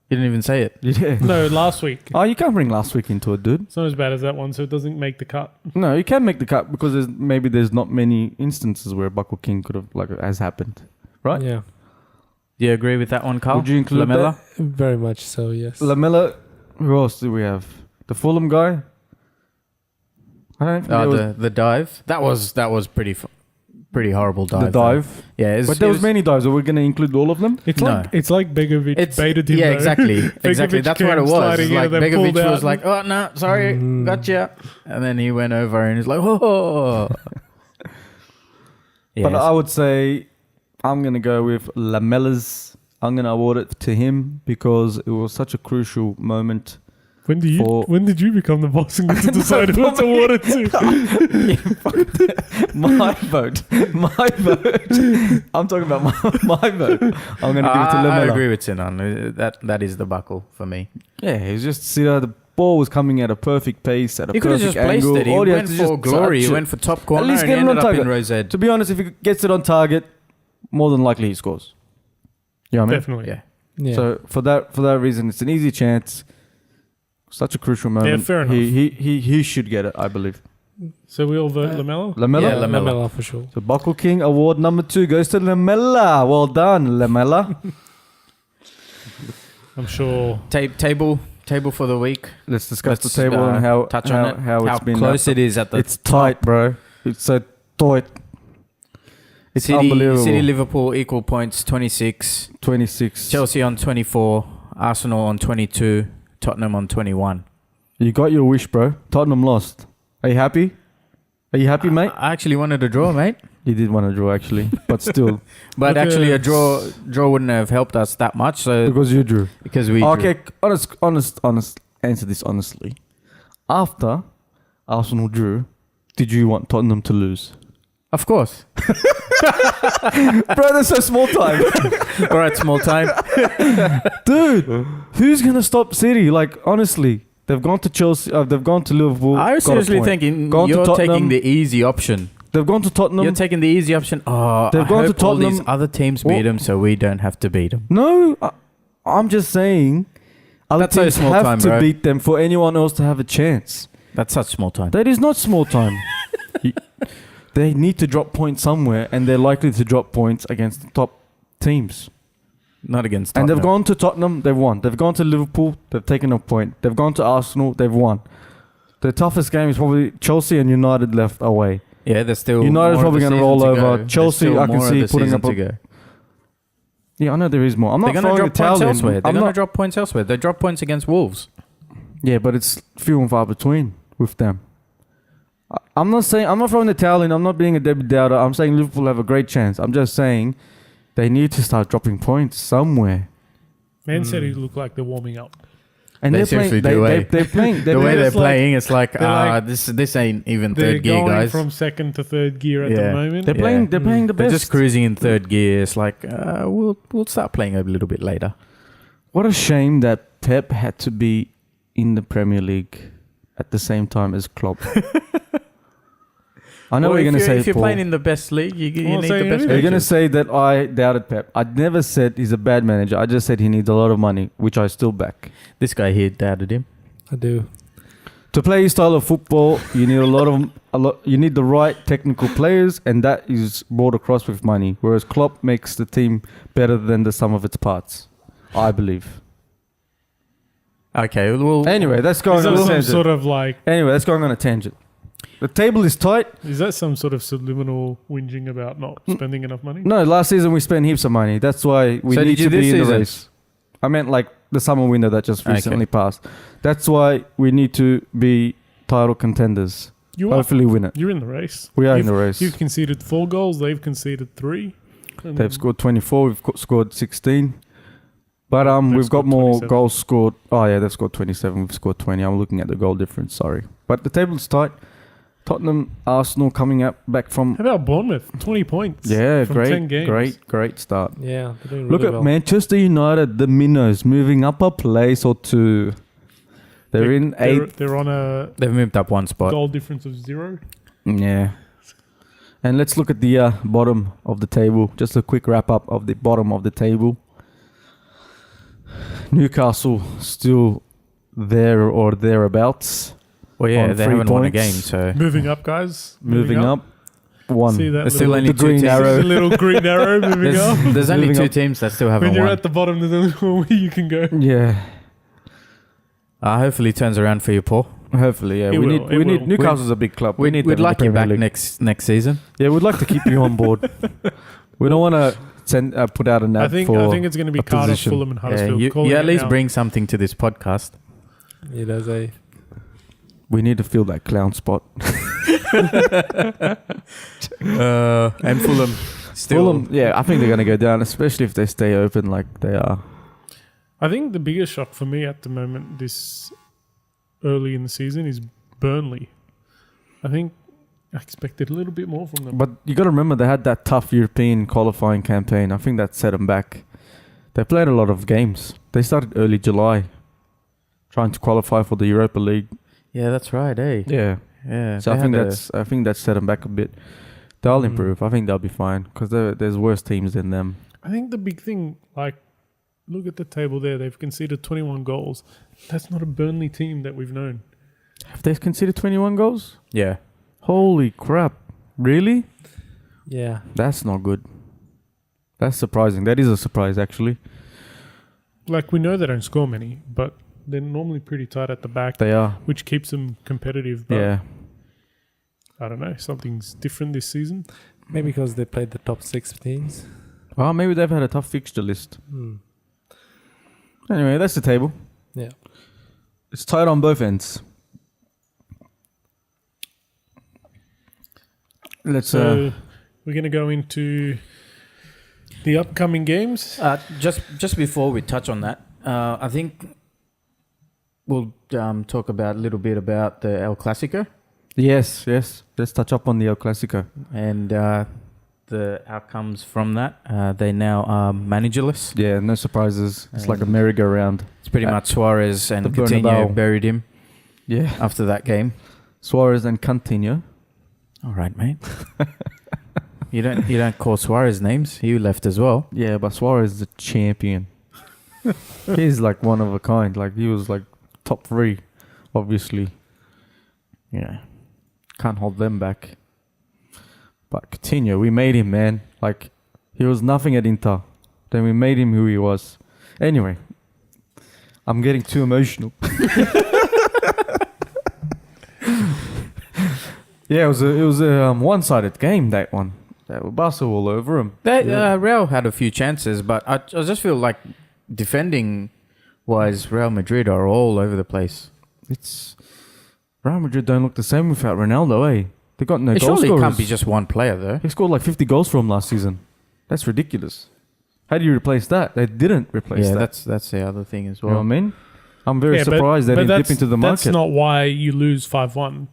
You didn't even say it. Yeah. No, last week. Oh, you can't bring last week into it, dude. It's not as bad as that one, so it doesn't make the cut. No, you can make the cut because there's not many instances where buckle king could have has happened, right? Yeah, Do you agree with that one, Carl? Would you include Lamella? very much so. Yes. Lamella. Who else do we have? The Fulham guy. I don't think there was The dive. That was pretty horrible dive. the dive. Yeah, But there was many dives. Are we going to include all of them? It's No. like Begovic baited him. yeah, though. exactly. Exactly. Begovic That's came what it was. sliding It's in like and then Begovic pulled was out. like, "Oh no, sorry, gotcha," and then he went over and he's like, "Oh." Yeah, But I would say I'm going to go with Lamella's. I'm going to award it to him because it was such a crucial moment. When for- did you become the boss and get to decide who it's awarded to? My vote. My vote. I'm talking about my vote. I'm going to give it to Lamella. I agree with Sinan. That is the buckle for me. Yeah, he's just the ball was coming at a perfect pace, at a He could have perfect just placed angle. it. He All had went to for just glory. touch He it. went for top corner least and get he it on ended up target. in Rosette. To be honest, if he gets it on target, more than likely he scores. You know what I mean? Definitely. Yeah. Yeah. So for that reason, it's an easy chance. Such a crucial moment. fair enough. He should get it, I believe. So we all vote Lamella? Lamella. Yeah, Lamella. Lamella for sure. So Buckle King award number 2 goes to Lamella. Well done, Lamella. I'm sure. Table for the week. Let's discuss Let's, the table and how touch on it. how it's been. close it is at the It's tight, bro. It's so tight. It's unbelievable. City, Liverpool equal points 26. 26. Chelsea on 24. Arsenal on 22. Tottenham on 21. You got your wish, bro. Tottenham lost. Are you happy? Are you happy, mate? I actually wanted a draw, mate. You did want to draw, actually, but still, But Look actually, a at- draw wouldn't have helped us that much. So because you drew. because we drew. Okay, honest. Answer this honestly. After Arsenal drew, did you want Tottenham to lose? Of course. Bro, that's so small time. All right, small time. Dude, who's going to stop City? Like, honestly, they've gone to Chelsea, they've gone to Liverpool. I was got a seriously point. thinking Gone to you're taking Tottenham. the easy option. They've gone to Tottenham. You're taking the easy option. Oh, They've I gone to hope all these Tottenham. other teams beat them, so we don't have to beat them. No, I'm just saying other That's so teams small have time, to bro. beat them for anyone else to have a chance. That's such small time. That is not small time. They need to drop points somewhere, and they're likely to drop points against the top teams. Not against And Tottenham. they've gone to Tottenham, they've won. They've gone to Liverpool, they've taken a point. They've gone to Arsenal, they've won. The toughest game is probably Chelsea and United left away. Yeah, there's still United's more of probably the gonna season roll to over. go. There's Chelsea, still I can more of see the putting season up a- to go. Yeah, I know there is more. I'm They're not going to throwing drop the towel points in. elsewhere. They're I'm going to not- drop points elsewhere. They drop points against Wolves. Yeah, but it's few and far between with them. I'm not throwing the towel in. I'm not being a Debbie Dowder. I'm saying Liverpool have a great chance. I'm just saying they need to start dropping points somewhere. Man said he looked like they're warming up. And They they're playing. seriously do, eh? They're playing. The way they're it's like- playing, it's like, they're like- this ain't even They're third gear, going guys. from second to third gear at Yeah. the moment. They're playing. They're playing the They're best. just cruising in third gear. It's like, we'll start playing a little bit later. What a shame that Pep had to be in the Premier League at the same time as Klopp. I know Well, what you're going to say, if you're Paul. playing in the best league, you Well, need say the best anything. You're going to coaches. say that I doubted Pep. I never said he's a bad manager. I just said he needs a lot of money, which I still back. This guy here doubted him. I do. To play his style of football, you need you need the right technical players, and that is brought across with money. Whereas Klopp makes the team better than the sum of its parts, I believe. Okay, well, Anyway, that's going Is on that a some tangent. sort of like Anyway, that's going on a tangent. The table is tight. Is that some sort of subliminal whinging about not spending enough money? No, last season we spent heaps of money. That's why we So need did you to be this in the season? race. I meant like the summer window that just Okay. recently passed. That's why we need to be title contenders. You are. Hopefully win it. You're in the race. We are in You've- the race. You've conceded 4 goals. They've conceded 3. And They've scored 24. We've scored 16. But They've we've got scored more 27. goals scored. Oh yeah, they've scored 27. We've scored 20. I'm looking at the goal difference. Sorry, but the table's tight. Tottenham, Arsenal coming up back from. How about Bournemouth? 20 points. Yeah, from 10 great, games. great start. Yeah, they're doing Look really at well. Manchester United, the Minnows, moving up a place or two. They're in 8th. They're on a They've moved up one spot. goal difference of 0. Yeah. And let's look at the bottom of the table. Just a quick wrap up of the bottom of the table. Newcastle still there or thereabouts. Well, yeah, on they 3 haven't won a points. game, so Moving up, guys. Moving up. One. See that There's still little, only the two green teams. arrow. the little green arrow moving up. There's only Moving 2 up. teams that still haven't When you're won. at the bottom, there's only one way you can go. Yeah. Hopefully, it turns around for you, Paul. Hopefully, yeah. It We will, need. it We need. will. Newcastle's a big club. We need. We'd them in like the you back Premier League. next season. Yeah, we'd like to keep you on board. We don't want to put out an ad I think it's going to be a Cardiff, position. Fulham, and Yeah, Huddersfield. you Calling at it least now. bring something to this podcast. He does a. We need to fill that clown spot. And Fulham still. Fulham, yeah, I think they're going to go down, especially if they stay open like they are. I think the biggest shock for me at the moment, this early in the season, is Burnley. I think I expected a little bit more from them. But you got to remember they had that tough European qualifying campaign. I think that set them back. They played a lot of games. They started early July, trying to qualify for the Europa League. Yeah, that's right. Eh? Yeah, Yeah. so I think that's set them back a bit. They'll improve. I think they'll be fine because there's worse teams than them. I think the big thing, like, look at the table there. They've conceded 21 goals. That's not a Burnley team that we've known. Have they conceded 21 goals? Yeah. Holy crap! Really? Yeah. That's not good. That's surprising. That is a surprise, actually. Like, we know they don't score many, but they're normally pretty tight at the back, They are. which keeps them competitive. But Yeah. I don't know. Something's different this season. Maybe because they played the top 6 teams. Well, maybe they've had a tough fixture list. Hmm. Anyway, that's the table. Yeah. It's tight on both ends. Let's. So we're going to go into the upcoming games. Just before we touch on that, I think we'll talk about a little bit about the El Clasico Yes. Let's touch up on the El Clasico. and the outcomes from that. They now are managerless. Yeah, no surprises. It's like a merry-go-round. It's pretty much Suarez and the Coutinho Bernabeu. buried him Yeah. after that game. Suarez and Coutinho. All right, mate. You don't call Suarez names. He left as well. Yeah, but Suarez is a champion. He's like one of a kind. Like he was like top 3, obviously. Yeah, can't hold them back. But Coutinho, we made him, man. Like he was nothing at Inter. Then we made him who he was. Anyway, I'm getting too emotional. Yeah, it was a one-sided game, that one. That was Barca all over him. Real had a few chances, but I just feel like defending-wise, Real Madrid are all over the place. It's Real Madrid don't look the same without Ronaldo, eh? They got no It goal surely scorers. can't be just one player, though. They scored like 50 goals for him last season. That's ridiculous. How do you replace that? They didn't replace Yeah, that. that's the other thing as You know what well. I mean? I'm very Yeah, surprised they but didn't dip into the That's market. not why you lose 5-1.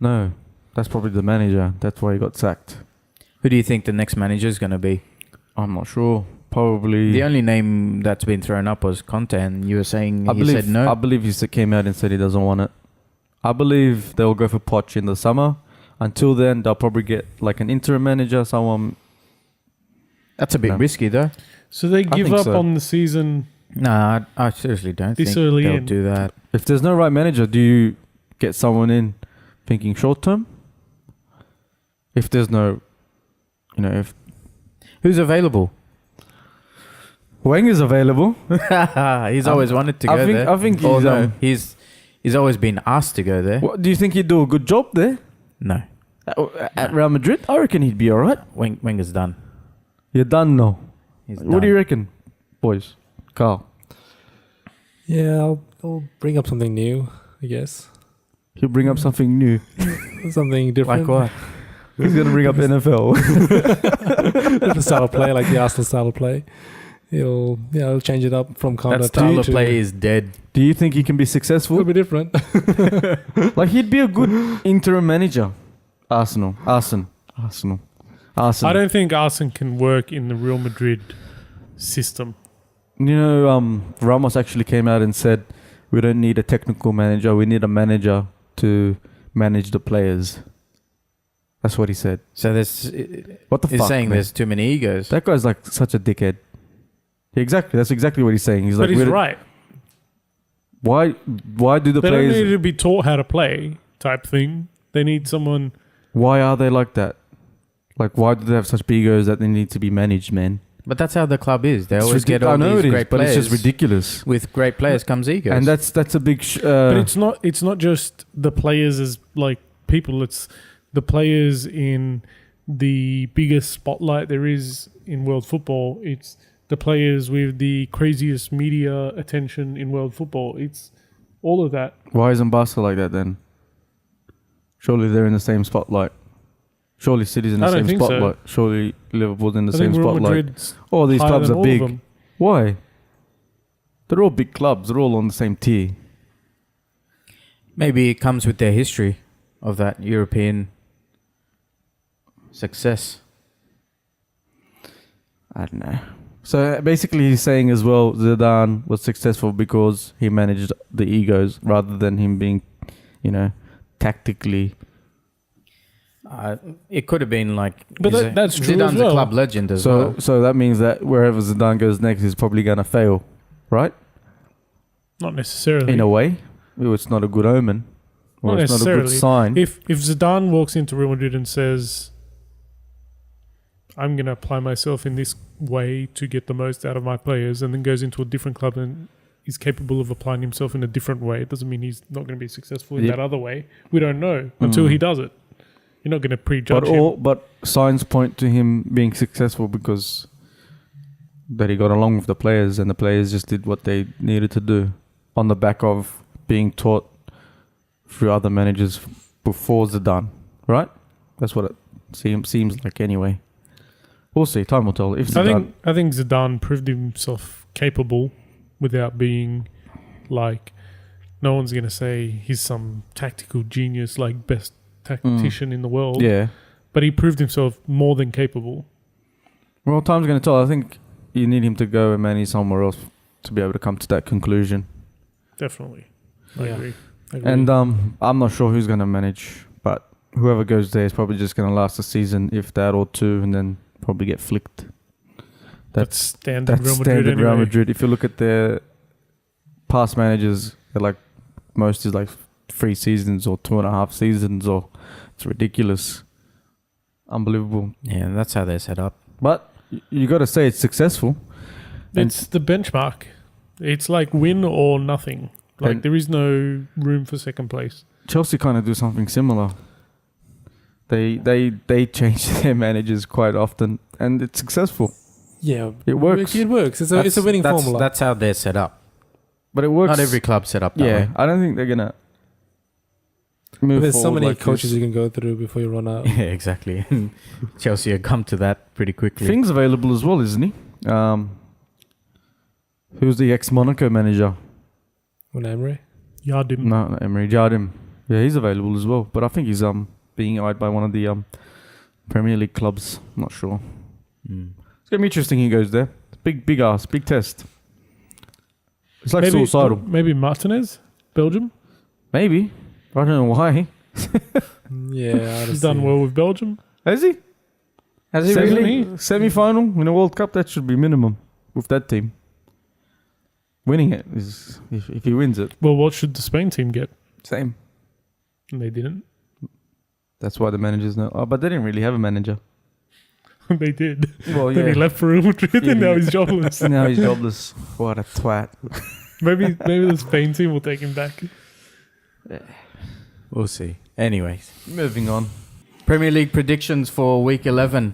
No, that's probably the manager. That's why he got sacked. Who do you think the next manager is going to be? I'm not sure. Probably. The only name that's been thrown up was Conte, and you were saying I he believe, said no. I believe he came out and said he doesn't want it. I believe they'll go for Poch in the summer. Until then, they'll probably get like an interim manager, someone. That's a bit No. risky, though. So they give think up so. on the season. Nah, I seriously don't This think early they'll in. do that. If there's no right manager, do you get someone in thinking short term? If there's no, if Who's available? Wang is available, He's always wanted to go I think there. I think Oh, he's, no, he's He's always been asked to go there. What, do you think he'd do a good job there No. at Real Madrid? I reckon he'd be all right. Wenger's done. You're done now. He's What done. do you reckon, boys? Carl. Yeah, I'll bring up something new, I guess. He'll bring up something new. Something different. Like what? He's going to bring up NFL. Different style of play, like the Arsenal style of play. He'll change it up from counter That style of to play is dead. Do you think he can be It'll successful? be different. Like, he'd be a good interim manager. Arsenal. I don't think Arsene can work in the Real Madrid system. You know, Ramos actually came out and said, we don't need a technical manager. We need a manager to manage the players. That's what he said. So there's. What the He's fuck, saying man? there's too many egos. That guy's like such a dickhead. Exactly. That's exactly what he's saying. He's But like, he's we don't- right. why do the They players... don't need to be taught how to play type thing. They need someone. Why are they like that? Like, why do they have such big egos that they need to be managed, man? But that's how the club is. They It's always get ridic- all I know these it is, great but players. it's just ridiculous. With great players comes egos. And that's a big... But it's not just the players as like people. It's the players in the biggest spotlight there is in world football. It's the players with the craziest media attention in world football. It's all of that. Why isn't Barca like that then? Surely they're in the same spotlight. Surely City's in the I don't same think so. spotlight. Surely Liverpool's in the I same think Real spotlight. Madrid's All these higher clubs than are all of big. them. Why? They're all big clubs. They're all on the same tier. Maybe it comes with their history of that European success. I don't know. So basically he's saying as well Zidane was successful because he managed the egos rather than him being, tactically... It could have been like. But that's true Zidane's as well. a club legend as well. So that means that wherever Zidane goes next, he's probably going to fail, right? Not necessarily. In a way. It's not a good omen. Or Not it's not a good necessarily. sign. If Zidane walks into Real Madrid and says, I'm going to apply myself in this way to get the most out of my players, and then goes into a different club and is capable of applying himself in a different way, it doesn't mean he's not going to be successful in Yep. that other way. We don't know until he does it. You're not going to prejudge him. But signs point to him being successful because that he got along with the players and the players just did what they needed to do on the back of being taught through other managers before Zidane, right? That's what it seems like anyway. We'll see. Time will tell. If Zidane, I think Zidane proved himself capable without being like, no one's going to say he's some tactical genius, like best tactician in the world. yeah. But he proved himself more than capable. Well, time's going to tell. I think you need him to go and manage somewhere else to be able to come to that conclusion. Definitely. I Yeah. agree. And I'm not sure who's going to manage, but whoever goes there is probably just going to last a season, if that or two, and then probably get flicked. that's standard That's Real Madrid standard anyway. Real Madrid. If you look at their past managers, they're like most is like 3 seasons or 2.5 seasons, or it's ridiculous, unbelievable. Yeah, that's how they're set up. But you got to say it's successful. It's the benchmark. It's like win or nothing. Like And- there is no room for second place. Chelsea kind of do something similar. They change their managers quite often, and it's successful. Yeah, It works. It works. It's a winning formula. That's how they're set up. But it works. Not every club's set up that Yeah, way. I don't think they're gonna But move there's so forward many like coaches this. you can go through before you run out. Yeah, exactly. Chelsea have come to that pretty quickly. Things available as well, isn't he? Who's the ex-Monaco manager? Unai Emery. Yardim. No, not Emery. Jardim. Yeah, he's available as well. But I think he's being eyed by one of the Premier League clubs. I'm not sure. It's gonna be interesting. He goes there. Big ass, big test. It's like suicidal. Maybe Martinez, Belgium. Maybe. I don't know why. Yeah, He's done well with Belgium. Has he? Has he Hasn't really? he? Semi-final in a World Cup, that should be minimum with that team. Winning it is if he wins it. Well, what should the Spain team get? Same. And they didn't. That's why the managers know. Oh, but they didn't really have a manager. They did. Well, Then he left for Real Madrid and now he's jobless. Now he's jobless. What a twat. maybe the Spain team will take him back. We'll see. Anyways, Moving on. Premier League predictions for week 11.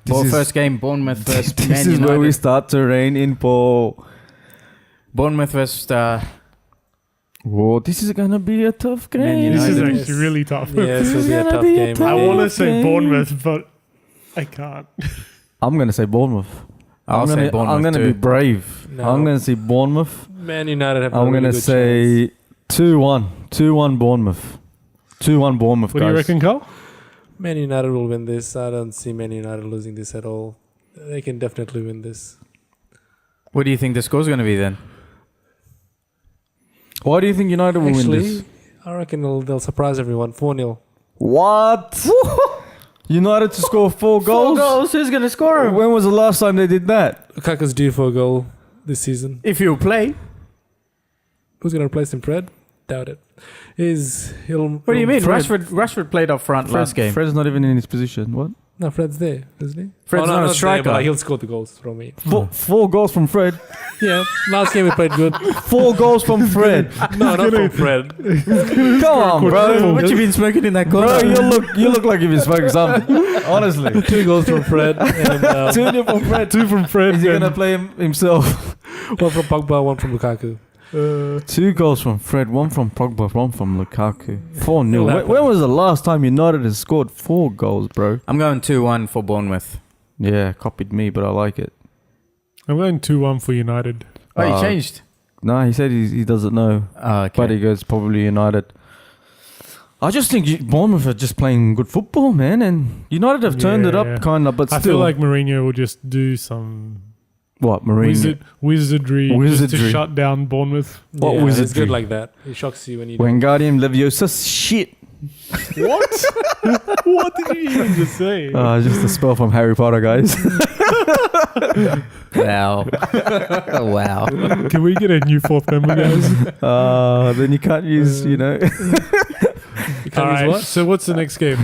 First game, Bournemouth versus This Man is United. where we start to rein in Paul. Bournemouth versus Whoa, this is gonna be a tough Man game. This is United. actually really tough. Yes, it'll be a gonna tough be a game. tough I I want to game. say Bournemouth, but I can't. I'm gonna say Bournemouth. I'll say Bournemouth I'm gonna too. be brave. No. I'm gonna say Bournemouth. Man United have. I'm a really gonna good say 2-1. 2-1 Bournemouth. 2-1 Bournemouth, What guys. do you reckon, Carl? chance. Man United will win this. I don't see Man United losing this at all. They can definitely win this. What do you think the score's going to be then? Why do you think United will win this? Actually, I reckon they'll surprise everyone. 4-0. What? United to score 4 goals? Who's going to score 'em? When was the last time they did that? Lukaku's due for a goal this season. If you play. Who's going to replace him? Fred? Doubt it. What do you mean? Fred- Rashford played up front last game. Fred's not even in his position. What? No, Fred's there, isn't he? Fred's not a there, striker. but he'll score the goals from me. 4 goals from Fred. Yeah, last game we played good. 4 goals from Fred. No, not from Fred. Come on, bro. What you been smoking in that Bro, corner? you look like you've been smoking something. Honestly. 2 goals from Fred and 2 from Fred. 2 from Fred. Is he and- gonna play himself? 1 from Pogba, 1 from Lukaku. 2 goals from Fred, 1 from Pogba, 1 from Lukaku. 4-0. It'll When, happen. when was the last time United has scored 4 goals, bro? I'm going 2-1 for Bournemouth. Yeah, copied me, but I like it. I'm going 2-1 for United. Oh, you changed? No, he said he doesn't know, Oh, okay. but he goes probably United. I just think Bournemouth are just playing good football, man, and United have turned it Yeah. up, kind of, but I still. feel like Mourinho will just do some What, Mourinho? wizardry just to Wizardry. shut down Bournemouth. What yeah, it's wizardry? good like that. It shocks you when you Wingardium Leviosa shit. What? What did you even just say? Just a spell from Harry Potter, guys. Wow. Wow. Can we get a new 4th member, guys? Then you can't use, You All right. what? So what's the next game?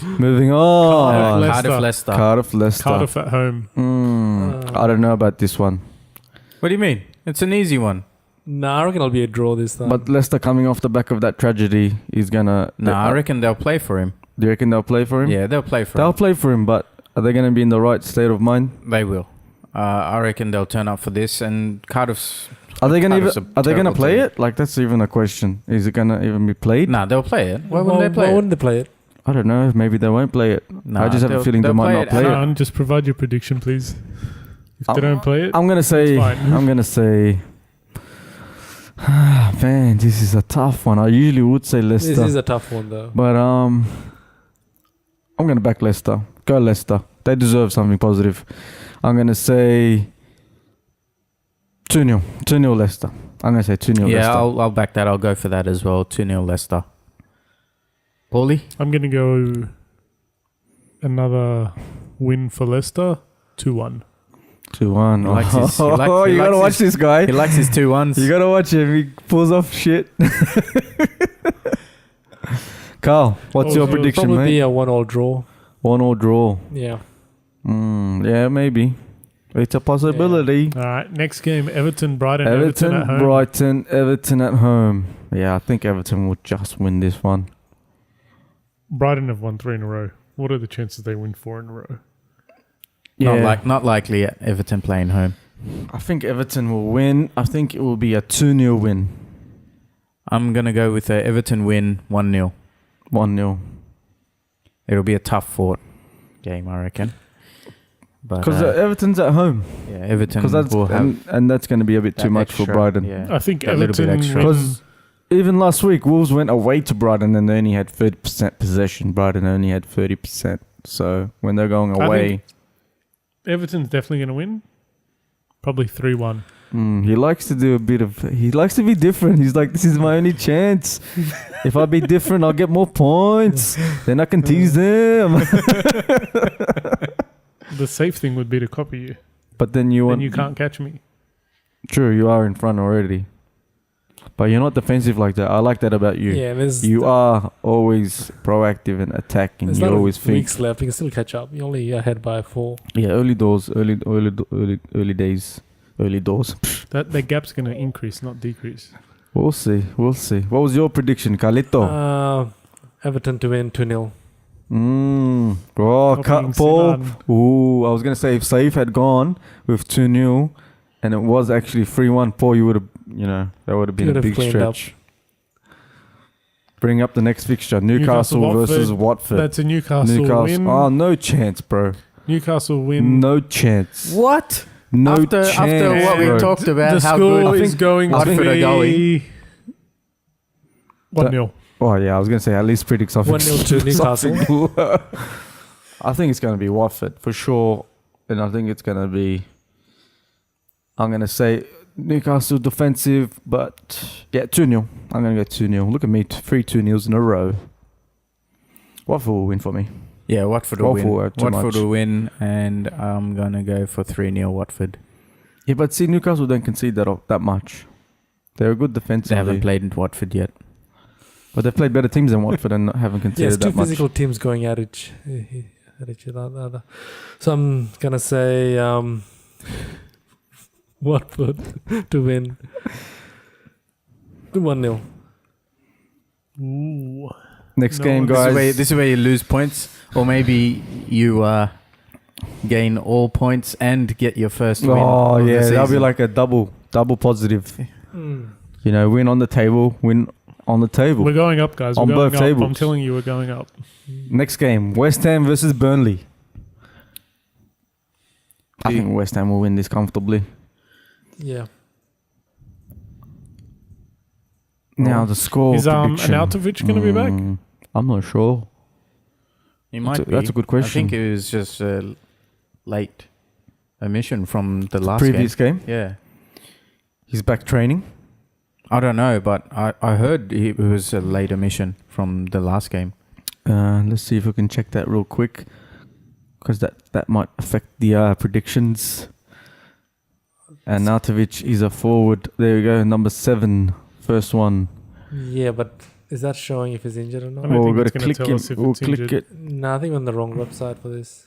Moving on. Leicester. Leicester. Cardiff, Leicester. Cardiff at home. I don't know about this one. What do you mean? It's an easy one. Nah, I reckon it'll be a draw this time. But Leicester coming off the back of that tragedy is gonna. No, I reckon they'll play for him. Do you reckon they'll play for him? Yeah, they'll play for They'll him. play for him, but are they gonna be in the right state of mind? They will. I reckon they'll turn up for this, and Cardiff's... Are they gonna Cardiff's even? a Are they gonna terrible play team. it? Like that's even a question. Is it gonna even be played? Nah, they'll play it. Why wouldn't they play Why it? wouldn't they play it? I don't know. Maybe they won't play it. Nah, I just have a they'll- feeling they they'll might not play it. Sean, just provide your prediction, please. If they don't play it, I'm gonna say. It's fine. I'm gonna say. Man, this is a tough one. I usually would say Leicester, This is a tough one though. but I'm gonna back Leicester. Go Leicester. They deserve something positive. I'm gonna say 2-0. 2-0 Leicester. I'm gonna say 2-0 Yeah, Leicester. I'll back that. I'll go for that as well. 2-0 Leicester. Paulie? I'm going to go another win for Leicester, 2-1. 2-1. He likes his- he Oh, likes- he you gotta likes watch his- this guy. He likes his 2-1s. You gotta watch him. He pulls off shit. Carl, what's your Also, prediction, Probably mate? be a 1-1 draw. 1-1 draw. Yeah. Yeah, maybe. It's a possibility. All right, next game, Everton-Brighton. Everton, at home. Brighton, Everton at home. Yeah, I think Everton will just win this one. Brighton have won 3 in a row. What are the chances they win 4 in a row? Not likely at Everton playing home. I think Everton will win. I think it will be a 2-0 win. I'm going to go with a Everton win 1-0. 1-0. It'll be a tough fought game, I reckon. Because Everton's at home. yeah, Everton Because that's will have and that's going to be a bit too that much for extra, Brighton. Yeah. I think A little bit Everton extra. win- Because even last week, Wolves went away to Brighton and they only had 30% possession. Brighton only had 30%. So when they're going I away, think Everton's definitely going to win. Probably 3-1. he likes to do a bit of. He likes to be different. He's like, this is my only chance. If I be different, I'll get more points. Then I can tease them. The safe thing would be to copy you. But then you Then want. you can't catch me. True, you are in front already. But you're not defensive like that. I like that about you. Yeah, there's You are always proactive and attacking. there's You a lot always of think. weeks left. You can still catch up. You're only ahead by 4. Yeah, early doors, early days, early doors. That gap's going to increase, not decrease. We'll see. We'll see. What was your prediction, Carlito? Everton to win 2-0. Oh, Copying Paul. Sinan. Ooh, I was going to say if Saif had gone with 2-0 and it was actually 3-1, Paul, you would have, that would have been Could a have big cleaned stretch. Bring up the next fixture. Newcastle versus Watford. That's a Newcastle win. Oh, no chance, bro. Newcastle win. No chance. What? No After chance. what we bro. talked about, The how score good is going to Watford are going. be 1-0. Oh, yeah, I was going to say at least predict something. 1-0 to Newcastle. something. I think it's going to be Watford for sure. And I think it's going to be, I'm going to say Newcastle defensive, but yeah, 2-0. I'm going to go 2-0. Look at me, 3 2-0s in a row. Watford will win for me. Yeah, Watford will win. Watford too Watford much. will win, and I'm going to go for 3-0 Watford. Yeah, but see, Newcastle don't concede that much. They're a good defensively. They haven't played in Watford yet. But they've played better teams than Watford and haven't Yeah, conceded it's two that much. physical teams going at each other. So I'm gonna say Watford to win 1-0. Ooh. Next No, game, this guys. This is where you lose points, or maybe you gain all points and get your first win. Oh of the yeah, that'll be season. like a double positive. Win on the table, win on the table. We're going up, guys. We're On going both up. tables. I'm telling you, we're going up. Next game, West Ham versus Burnley. I think West Ham will win this comfortably. Yeah. Now the score Is prediction. Arnautovic going to be back? I'm not sure. He might be. That's a good question. I think it was just a late omission from the last Previous game, Yeah. he's back training. I don't know, but I heard it was a late omission from the last game. Let's see if we can check that real quick, because that might affect the predictions. And Arnautovic is a forward. There we go, number 7, first one. Yeah, but is that showing if he's injured or I not? don't Well, think we've got it's to gonna click tell him. us if We'll it's click injured. it. No, I think we're on the wrong website for this.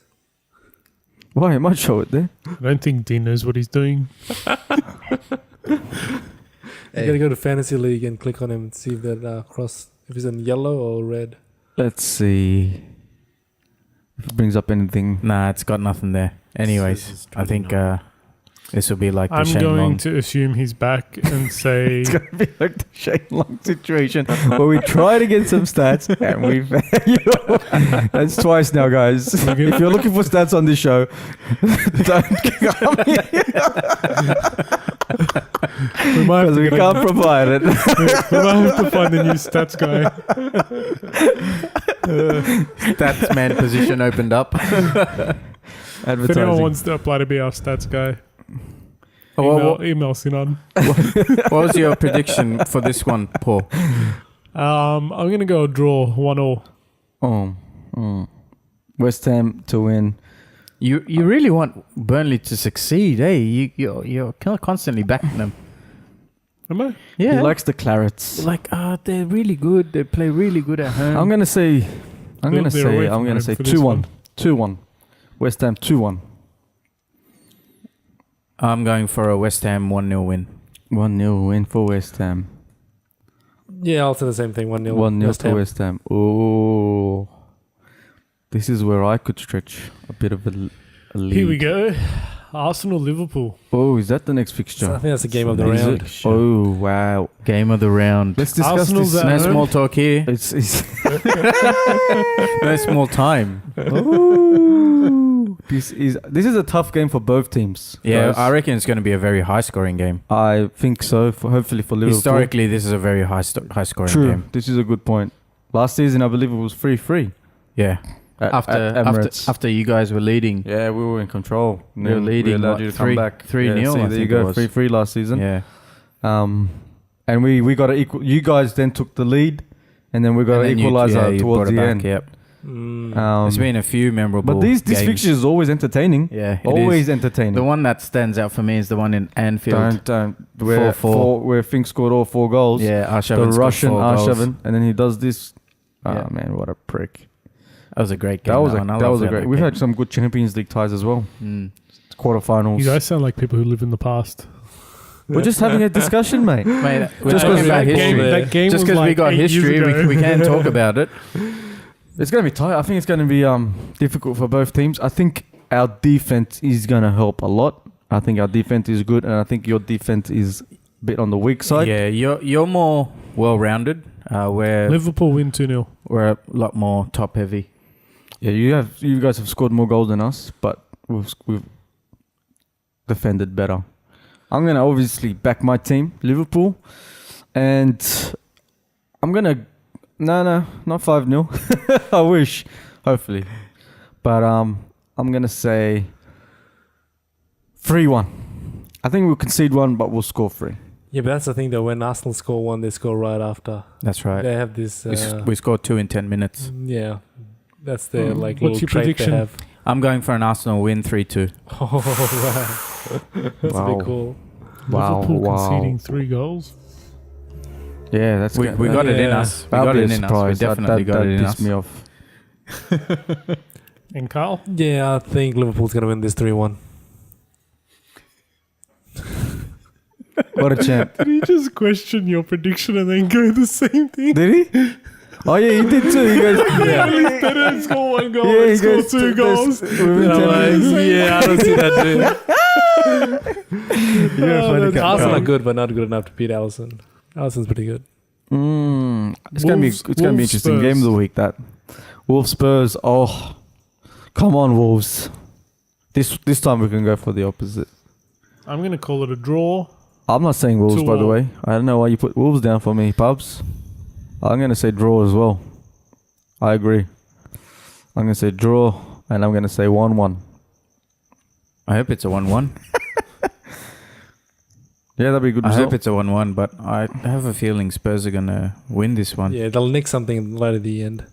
Why? It might show it there. I don't think Dean knows what he's doing. You gotta go to Fantasy League and click on him and see if that if he's in yellow or red. Let's see if it brings up anything. Nah, it's got nothing there. Anyways, I think this will be like the I'm Shane going Long. to assume he's back and say It's going to be like the Shane Long situation where we try to get some stats and we fail. That's twice now, guys. If you're looking for stats on this show, don't come here we might have because to, we can't provide it. we might have to find a new stats guy. Stats man position opened up. If anyone Advertising. wants to apply to be our stats guy, What email Sinan. was your prediction for this one, Paul? I'm going to go draw 1-0. West Ham to win. You really want Burnley to succeed, eh? You're constantly backing them. Am I? Yeah. He likes the clarets. Like, they're really good. They play really good at home. I'm gonna say They're away from home for this 2-1. one. 2-1. West Ham 2-1. I'm going for a West Ham 1-0 win. 1-0 win for West Ham. Yeah, I'll say the same thing. 1-0. 1-0 to West Ham. Oh, this is where I could stretch a bit of a lead. Here we go. Arsenal, Liverpool. Oh, is that the next So I fixture? think that's the game of the Is round. it? Oh, wow. Game of the round. Let's discuss Arsenal's this. at No home. small talk here. It's No small time. oh, this is a tough game for both teams. Yeah, guys. I reckon it's going to be a very high scoring game. I think so. Hopefully for Liverpool. Historically, this is a very high scoring True. game. This is a good point. Last season, I believe it was 3-3. Yeah. At Emirates. After you guys were leading. Yeah, we were in control. We were leading, allowed what, you to come back. 3-0, Yeah, see, I there you think go. it was. 3-3 last season. Yeah. And we got to equal. You guys then took the lead, and then we got And to then equalize you towards brought it the back, end. Yep. Mm. There's been a few memorable But these games. fixtures is always entertaining. Yeah, it Always is. entertaining. The one that stands out for me is the one in Anfield. Where 4-4. where Fink scored all 4 goals. Yeah, The Arshavin Russian scored 4 goals. Arshavin, and then he does this. Yeah. Oh man, what a prick! That was a great game. That was one. I that love was a great. We've game. had some good Champions League ties as well. Mm. Quarterfinals. You guys sound like people who live in the past. We're just having a discussion, mate. Mate, we're Just talking 'cause about that history. that game Just was because we like got 8 years history, ago. we can talk about it. It's going to be tight. I think it's going to be difficult for both teams. I think our defense is going to help a lot. I think our defense is good, and I think your defense is a bit on the weak side. Yeah, you're more well-rounded. We're Liverpool win 2-0. a lot more top-heavy. Yeah, you guys have scored more goals than us, but we've defended better. I'm going to obviously back my team, Liverpool, and I'm going to... No, not 5-0. I wish, hopefully. But I'm going to say 3-1. I think we'll concede 1, but we'll score 3. Yeah, but that's the thing though. When Arsenal score 1, they score right after. That's right. They have this. We scored 2 in 10 minutes. Yeah, that's their like What's little your trait prediction? they have. I'm going for an Arsenal win 3-2. Oh, wow. That's a Wow. bit cool. Liverpool conceding 3 goals. Yeah, that's We good. got it in Yeah. us. We That'll got be it a in us. We surprise. definitely got it in pissed us. me off. And Carl? Yeah, I think Liverpool's gonna win this 3-1. What a champ. Did he just question your prediction and then go the same thing? Did he? Oh, yeah, he did too. He goes, Yeah. They didn't score 1 goal, yeah, they he scored goes 2 goals. Within 10 minutes. Yeah, I don't see that too. Funny cat. Arsenal are good, but not good enough to beat Alisson. Alisson's pretty good. It's gonna be Wolves, interesting Spurs. game of the week. That Wolves Spurs. Oh, come on, Wolves. This time we can go for the opposite. I'm going to call it a draw. I'm not saying Wolves, by the 2-2. way. I don't know why you put Wolves down for me, Pubs. I'm gonna say draw as well. I agree. I'm gonna say draw, and I'm gonna say 1-1. I hope it's a 1-1. Yeah, that'd be a good I result. hope it's a 1-1, but I have a feeling Spurs are going to win this one. Yeah, they'll nick something right at the end.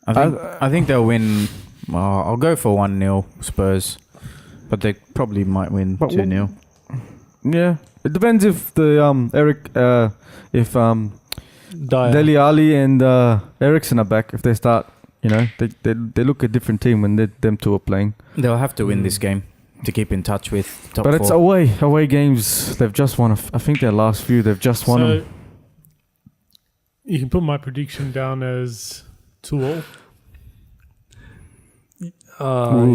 I think they'll win. I'll go for 1-0 Spurs, but they probably might win But 2-0. Yeah, it depends if the Dyer. Dele Alli and Ericsson are back. If they start, they look a different team when them two are playing. They'll have to win this game to keep in touch with top But 4. it's away games. They've just won. I think their last few, they've just won them. You can put my prediction down as 2-all.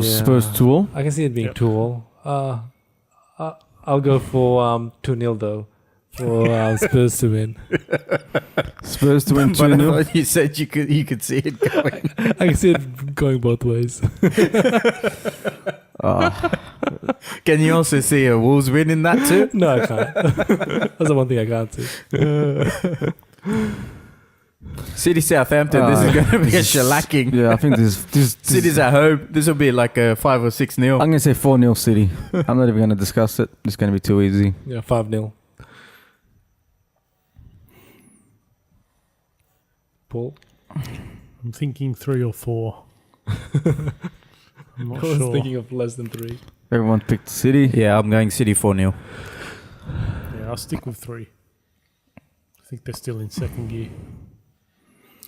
Spurs 2-all. I can see it being Yep. 2-all. I'll go for 2-0 though. For Spurs to win. Spurs to win But I 2-0. thought you said you could see it going. I can see it going both ways. Can you also see a Wolves win in that too? No, I can't. That's the one thing I can't see. City Southampton. This is going to be a shellacking. Yeah, I think this City's at home. This will be like a 5 or 6-0. I'm gonna say 4-0 City. I'm not even gonna discuss it. It's gonna be too easy. Yeah, 5-0. Paul? I'm thinking 3 or 4. I'm not I was sure. thinking of less than 3. Everyone picked City. Yeah, I'm going City 4-0. Yeah, I'll stick with 3. I think they're still in 2nd gear.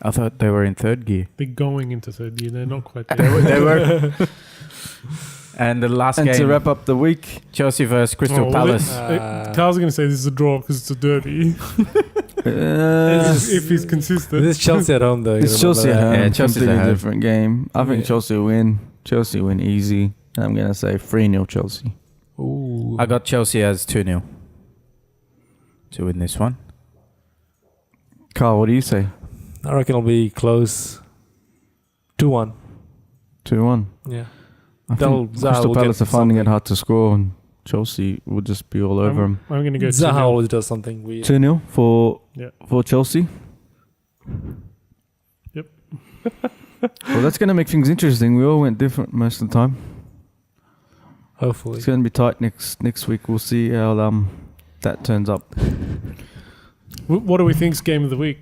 I thought they were in 3rd gear. They're going into 3rd gear. They're not quite there. They were. And the last And to game, wrap up the week, Chelsea versus Crystal well, Palace. Carl's going to say this is a draw because it's a derby. If he's consistent. This is Chelsea at home though. you it's remember Chelsea at that. home. Yeah, Chelsea's completely at home. different game. I think Yeah. Chelsea win. Chelsea win easy. And I'm gonna say 3-0 Chelsea. Ooh. I got Chelsea as 2-0 to win this one. Carl, what do you say? I reckon it'll be close. 2-1. 2-1. Yeah. I They'll- think Zaha Crystal will Palace get are finding it something. hard to score, and Chelsea will just be all over them. I'm going to go Zaha 2-0. always does something weird. 2-0 for Chelsea. Yep. Well, that's gonna make things interesting. We all went different most of the time. Hopefully. It's gonna be tight next week. We'll see how that turns up. What do we think's game of the week?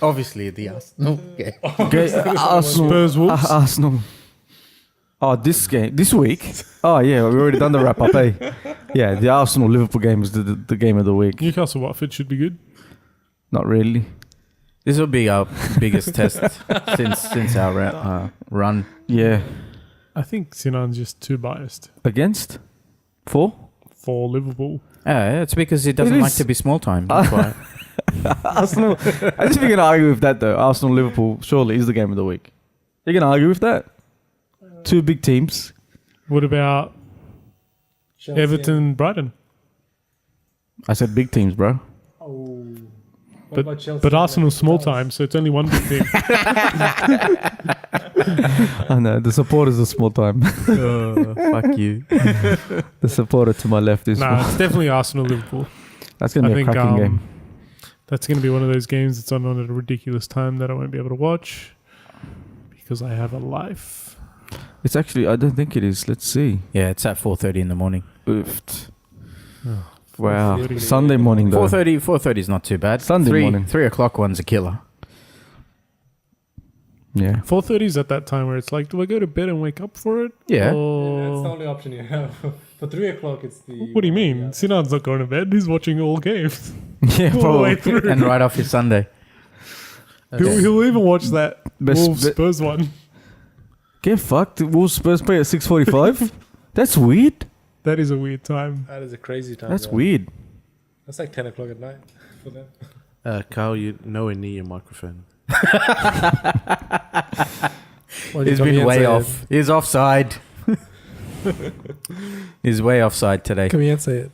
Obviously, the Arsenal game. Okay, Arsenal. Spurs Wolves. Arsenal. Oh, this week. Oh yeah, we've already done the wrap up. Eh? Yeah, the Arsenal Liverpool game is the game of the week. Newcastle Watford should be good. Not really. This will be our biggest test since our Yeah, I think Sinan's just too biased. against 4. for Liverpool. It's because he doesn't It like is. to be small time. That's why. Arsenal. I just going to argue with that though. Arsenal Liverpool surely is the game of the week. You're going to argue with that? Two big teams. What about Everton, Brighton? I said big teams, bro. Oh. But Arsenal's small time, so it's only one big team. I know the supporters are small time. Fuck you. The supporter to my left is Nah, small. it's definitely Arsenal Liverpool. That's going to I be a think cracking game. that's going to be one of those games that's on at a ridiculous time that I won't be able to watch because I have a life. It's actually, I don't think it is. Let's see. Yeah, it's at 4:30 in the morning. Oofed. Oh, Wow. 4:30. Sunday morning though. 4:30 is not too bad. Sunday morning. 3 o'clock one's a killer. Yeah. 4:30 is at that time where it's like, do I go to bed and wake up for it? Yeah. That's the Or only option you have. For 3 o'clock, it's the. what do you mean? Sinan's not going to bed. He's watching all games Yeah, all the way probably. through. And right off his Sunday. He'll even watch that Best Wolves bet- Spurs one. Get fucked. Wolves Spurs play at 6:45. That's weird. That is a weird time. That is a crazy time. That's though. weird. That's like 10 o'clock at night for them. Kyle, you're nowhere near your microphone. Well, He's you been come way here and off. He's offside. He's way offside today. Come here and say it.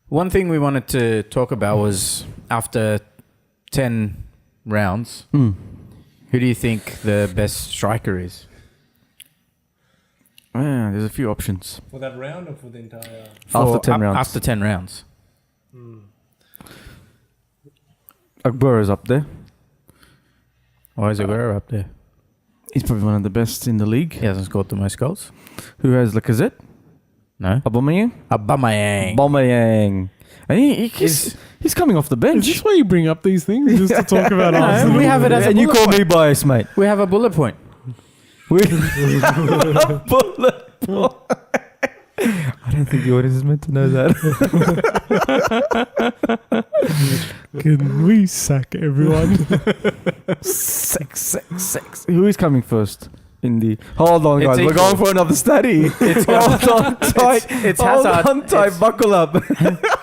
One thing we wanted to talk about was after 10 rounds, Mm. who do you think the best striker is? Yeah, there's a few options. For that round or for the entire. After 10 up- rounds. After 10 rounds. Agboro's up there. Why is Aguero up there? He's probably one of the best in the league. He hasn't scored the most goals. Who has Lacazette? No. Aubameyang? Aubameyang. Aubameyang. And he's coming off the Is bench. this why you bring up these things? Just to talk about No, Arsenal? we have it as a And you bullet call point. me biased, mate. We have a bullet point. We bullet point. I don't think the audience is meant to know that. Can we sack everyone? Sex. Who is coming first? In the hold on, It's guys. We're equal. going for another study. Hold on tight. It's Hold Hazard. on tight. It's- Buckle up.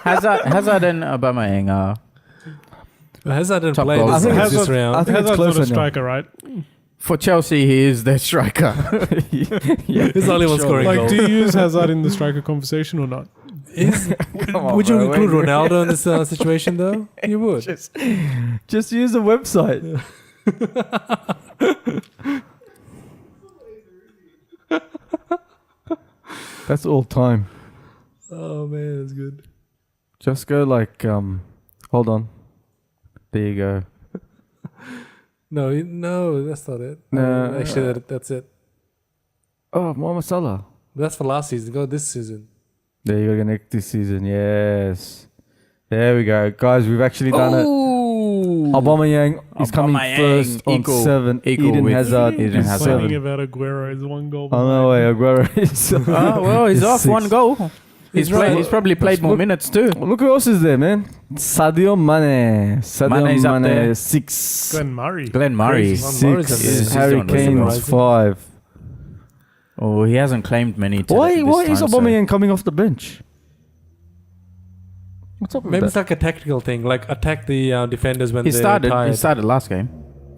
Hazard and Aubameyang are Hazard didn't Top play goals. this, I think this Hazard- round. I think it's Hazard's not closer a now. striker, right? for Chelsea. He is their striker. Yeah. He's the only one scoring Like, goals. do you use Hazard in the striker conversation or not? Come on, Would you bro. include Ronaldo in this situation, though? You would. Just use the website. That's all time. Oh, man, that's good. Just go like hold on. There you go. No, that's not it. No. Actually, that's it. Oh, Mohamed Salah. That's for last season. Go this season. There you go, next this season. Yes. There we go. Guys, we've actually done it. Aubameyang is coming Aubameyang first on equal- 7. equal Eden with Hazard Eden is Hazard. Complaining 7. about Aguero is one goal. Oh no way, Aguero is Oh, well, he's It's off 6. one goal. He's probably played more Look- minutes too. Look who else is there, man. Sadio Mane. Mane's up there. 6. Glenn Murray. Glenn Murray. Crazy. Murray's 6. is- Harry he's doing Kane really was 5. Oh, he hasn't claimed many. Why is time, so- Aubameyang coming off the bench? What's up with Maybe it's that? like a tactical thing, like attack the defenders when He they're started. tired. He started last game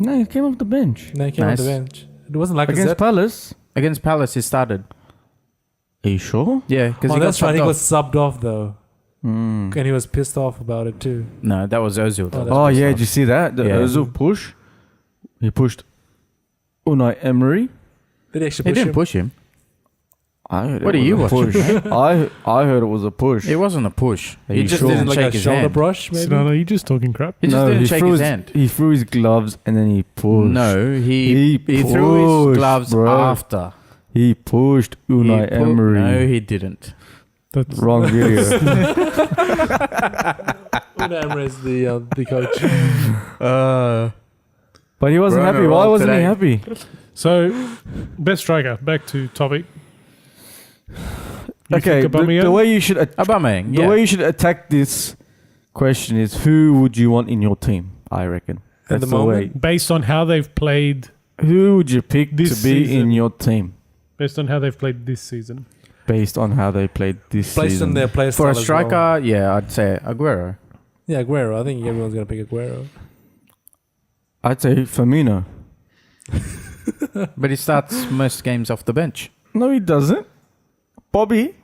No, he came off the bench. No, he came off the Nice. bench. It wasn't like Against a Palace. against Palace. He started. Are you sure? Yeah, because Oh, he got that's right. He subbed was off. subbed off though, Mm. and he was pissed off about it too. No, that was Ozil. Oh, Oh yeah, did you see that? The Yeah. Ozil push. He pushed Unai Emery. Did he actually He push didn't him? push him. I heard What it are was you a push. I heard it was a push. It wasn't a push. Are He you just sure? didn't like shake a his shoulder hand. brush, maybe. No, you just talking crap. He just didn't shake threw his hand. He threw his gloves and then he pushed. No, he threw pushed, his gloves bro. after. He pushed Unai He pu- Emery. No, he didn't. That's Wrong video. Unai Emery is the coach. But he wasn't We're on happy. a Why roll wasn't today. he happy? so. Best striker. Back to topic. You Okay, think the Aubameyang? way you should Aubameyang, the yeah. way you should attack this question is who would you want in your team? I reckon At that's the the way. moment? Based on how they've played. Who would you pick This to be season. in your team? Based on how they've played this season. based on how they played this Based season. on their play For style a as striker, well. yeah, I'd say Aguero. Yeah, Aguero. I think everyone's gonna pick Aguero. I'd say Firmino. But he starts most games off the bench. No, he doesn't. Bobby.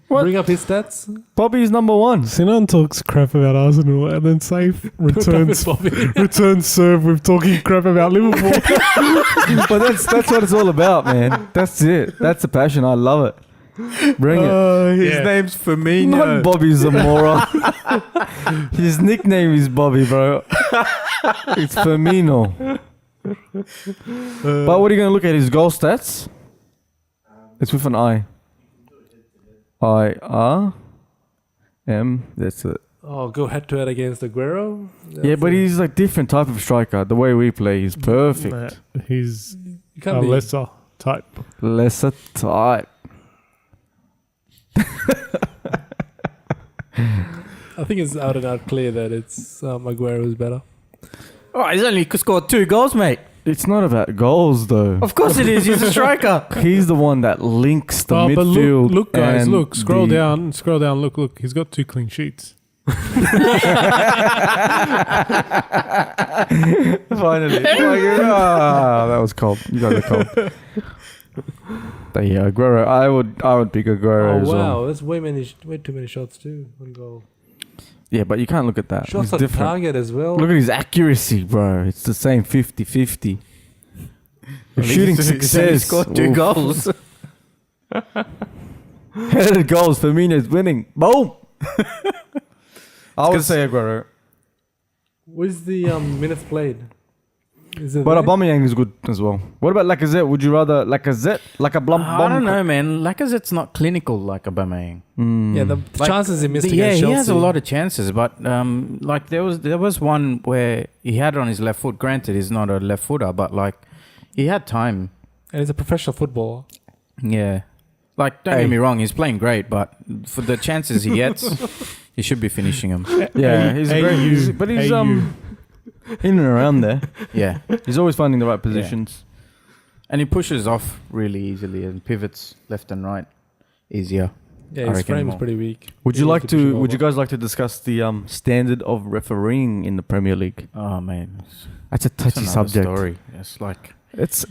What? Bring up his stats. Bobby's number one. Sinan talks crap about Arsenal and then Safe returns returns serve with talking crap about Liverpool. But that's what it's all about, man. That's it. That's the passion. I love it. Bring it. His Yeah. name's Firmino. Not Bobby Zamora. His nickname is Bobby, bro. It's Firmino. But what are you going to look at? His goal stats? It's with an I. IRM. That's it. Oh, go head to head against Aguero. Yeah, but he's like different type of striker. The way we play, he's perfect. Nah, he's You a can't be. lesser type. Lesser type. I think it's out and out clear that it's Aguero is better. Oh, he's only scored 2 goals, mate. It's not about goals though. Of course it is. He's a striker. He's the one that links the Oh, but midfield. look, guys, and look, scroll the- down, look. He's got 2 clean sheets. Finally. That was cold. You guys are cold. But yeah, Aguero. I would pick Aguero Oh as well. wow, that's way too many shots too on goal. Yeah, but you can't look at that. Shots He's on different. target as well. Look at his accuracy, bro. It's the same 50-50. Shooting He's only success. scored 2 Oof. goals. Headed goals. Firmino's winning. Boom. I would say Aguero. Where's the minutes played? Is it But there? Aubameyang is good as well. What about Lacazette? Would you rather Lacazette? Like a blump? I don't know, man. Lacazette's not clinical like Aubameyang. Yeah, the Like, chances he missed Yeah, against he Chelsea. has a lot of chances, but like there was one where he had it on his left foot. Granted, he's not a left footer, but like he had time. And he's a professional footballer. Yeah, like don't get me wrong, he's playing great, but for the chances he gets, he should be finishing them. Yeah, he's great. But he's in and around there. Yeah, He's always finding the right positions. and he pushes off really easily and pivots left and right easier. Yeah, I his reckon frame is more. pretty weak. Would He you needs like push to? it Would you over. guys like to discuss the standard of refereeing in the Premier League? Oh man, That's a it's touchy another subject. story. It's like It's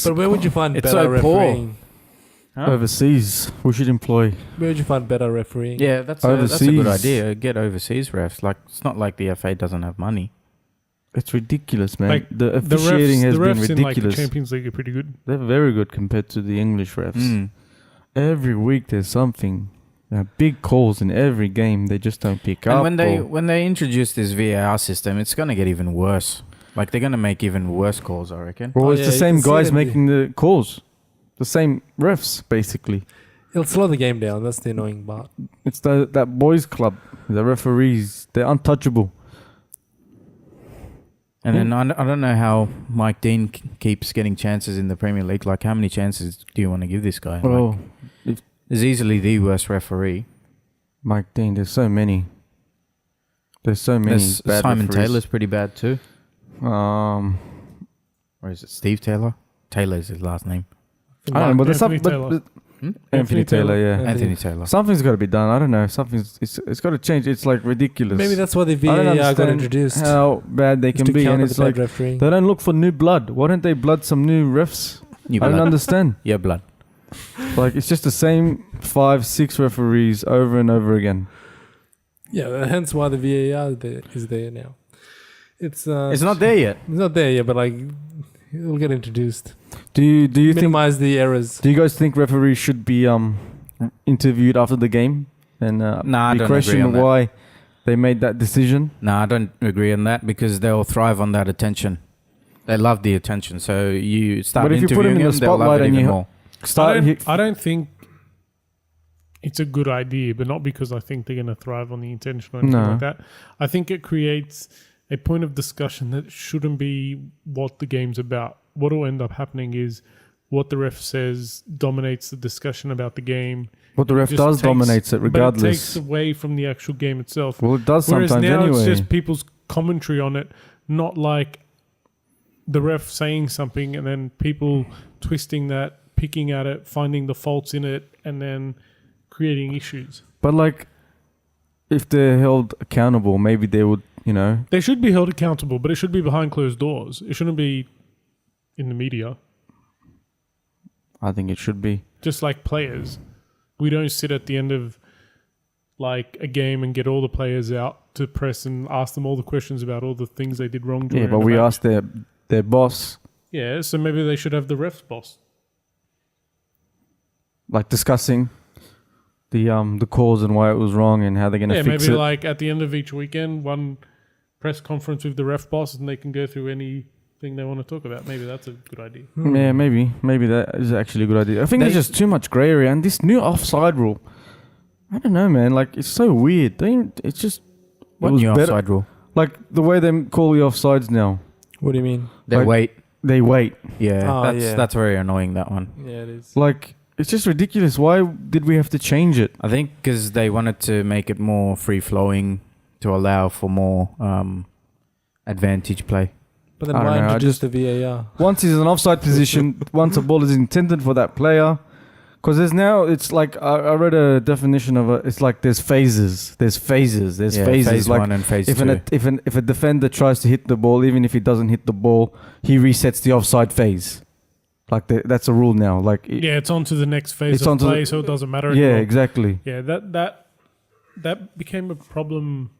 But where would you find It's better so poor. refereeing? overseas. We should employ. Where would you find better refereeing? yeah, that's a good Overseas. idea. Get overseas refs. Like it's not like the FA doesn't have money. It's ridiculous, man. Like, the officiating has the been refs in like the ridiculous. Champions League are pretty good. They're very good compared to the English refs. Mm. Every week there's something. Big calls in every game. They just don't pick up. And when they introduce this VAR system, it's gonna get even worse. Like they're gonna make even worse calls, I reckon. Well, Oh, it's yeah, the you same can see guys them making the calls. The same refs, basically. It'll slow the game down. That's the annoying part. It's that boys' club. The referees, they're untouchable. And then I don't know how Mike Dean keeps getting chances in the Premier League. Like, how many chances do you want to give this guy? Oh, Like, he's easily the worst referee. Mike Dean, there's so many. There's so many There's bad Simon referees. Taylor's pretty bad too. Or is it Steve Taylor? Taylor's his last name. I don't know, but there's Anthony some. Taylor. Anthony Taylor, yeah. Anthony Taylor. Something's got to be done. I don't know. It's got to change. It's like ridiculous. Maybe that's why the I don't VAR got understand introduced. how bad they is can to be, and counter it's the bad like refereeing. they don't look for new blood. Why don't they blood some new refs? Your I don't blood. understand. Your blood. Like it's just the same 5-6 referees over and over again. Yeah, hence why the VAR is there now. It's not there yet. It's not there yet, but like it'll get introduced. Do you think? Minimize the errors. Do you guys think referees should be interviewed after the game and Nah, I be don't agree on questioned that. why they made that decision? No, I don't agree on that because they'll thrive on that attention. They love the attention. So you start But if you put interviewing them in the them, they'll love spotlight it and even you more. I don't think it's a good idea, but not because I think they're going to thrive on the intention or anything No. like that. I think it creates a point of discussion that shouldn't be what the game's about. What will end up happening is what the ref says dominates the discussion about the game. What the ref Just does takes- dominates it But it regardless. takes away from the actual game itself. Well, it does Whereas sometimes now anyway. it's just people's commentary on it, not like the ref saying something and then people twisting that, picking at it, finding the faults in it, and then creating issues. But like, if they're held accountable, maybe they would, you know. They should be held accountable, but it should be behind closed doors. It shouldn't be in the media. I think it should be. Just like players. We don't sit at the end of like a game and get all the players out to press and ask them all the questions about all the things they did wrong. Yeah, during but the we match. asked their boss, Yeah, so maybe they should have the refs boss. like discussing the cause and why it was wrong and how they're gonna Yeah, fix maybe it. like at the end of each weekend, one press conference with the ref boss, and they can go through anything they want to talk about. Maybe that's a good idea. Yeah, maybe that is actually a good idea. I think there's just too much grey area, and this new offside rule. I don't know, man. Like, it's so weird. It's just What it was new better- offside rule? Like the way they call the offsides now. What do you mean? They Like- wait. They wait. Yeah, Oh, that's yeah. that's very annoying. That one. Yeah, it is. Like, it's just ridiculous. Why did we have to change it? I think because they wanted to make it more free flowing to allow for more advantage play. But then I don't why know, I introduce the VAR? Once he's in an offside position, once a ball is intended for that player, because there's now, it's like, I read a definition of it. It's like there's phases. There's phases. Phase Like, one and phase if two. if a defender tries to hit the ball, even if he doesn't hit the ball, he resets the offside phase. Like that's a rule now. Like Yeah, it's on to the next phase It's of onto play, the- so it doesn't matter yeah, anymore. exactly. Yeah, that became a problem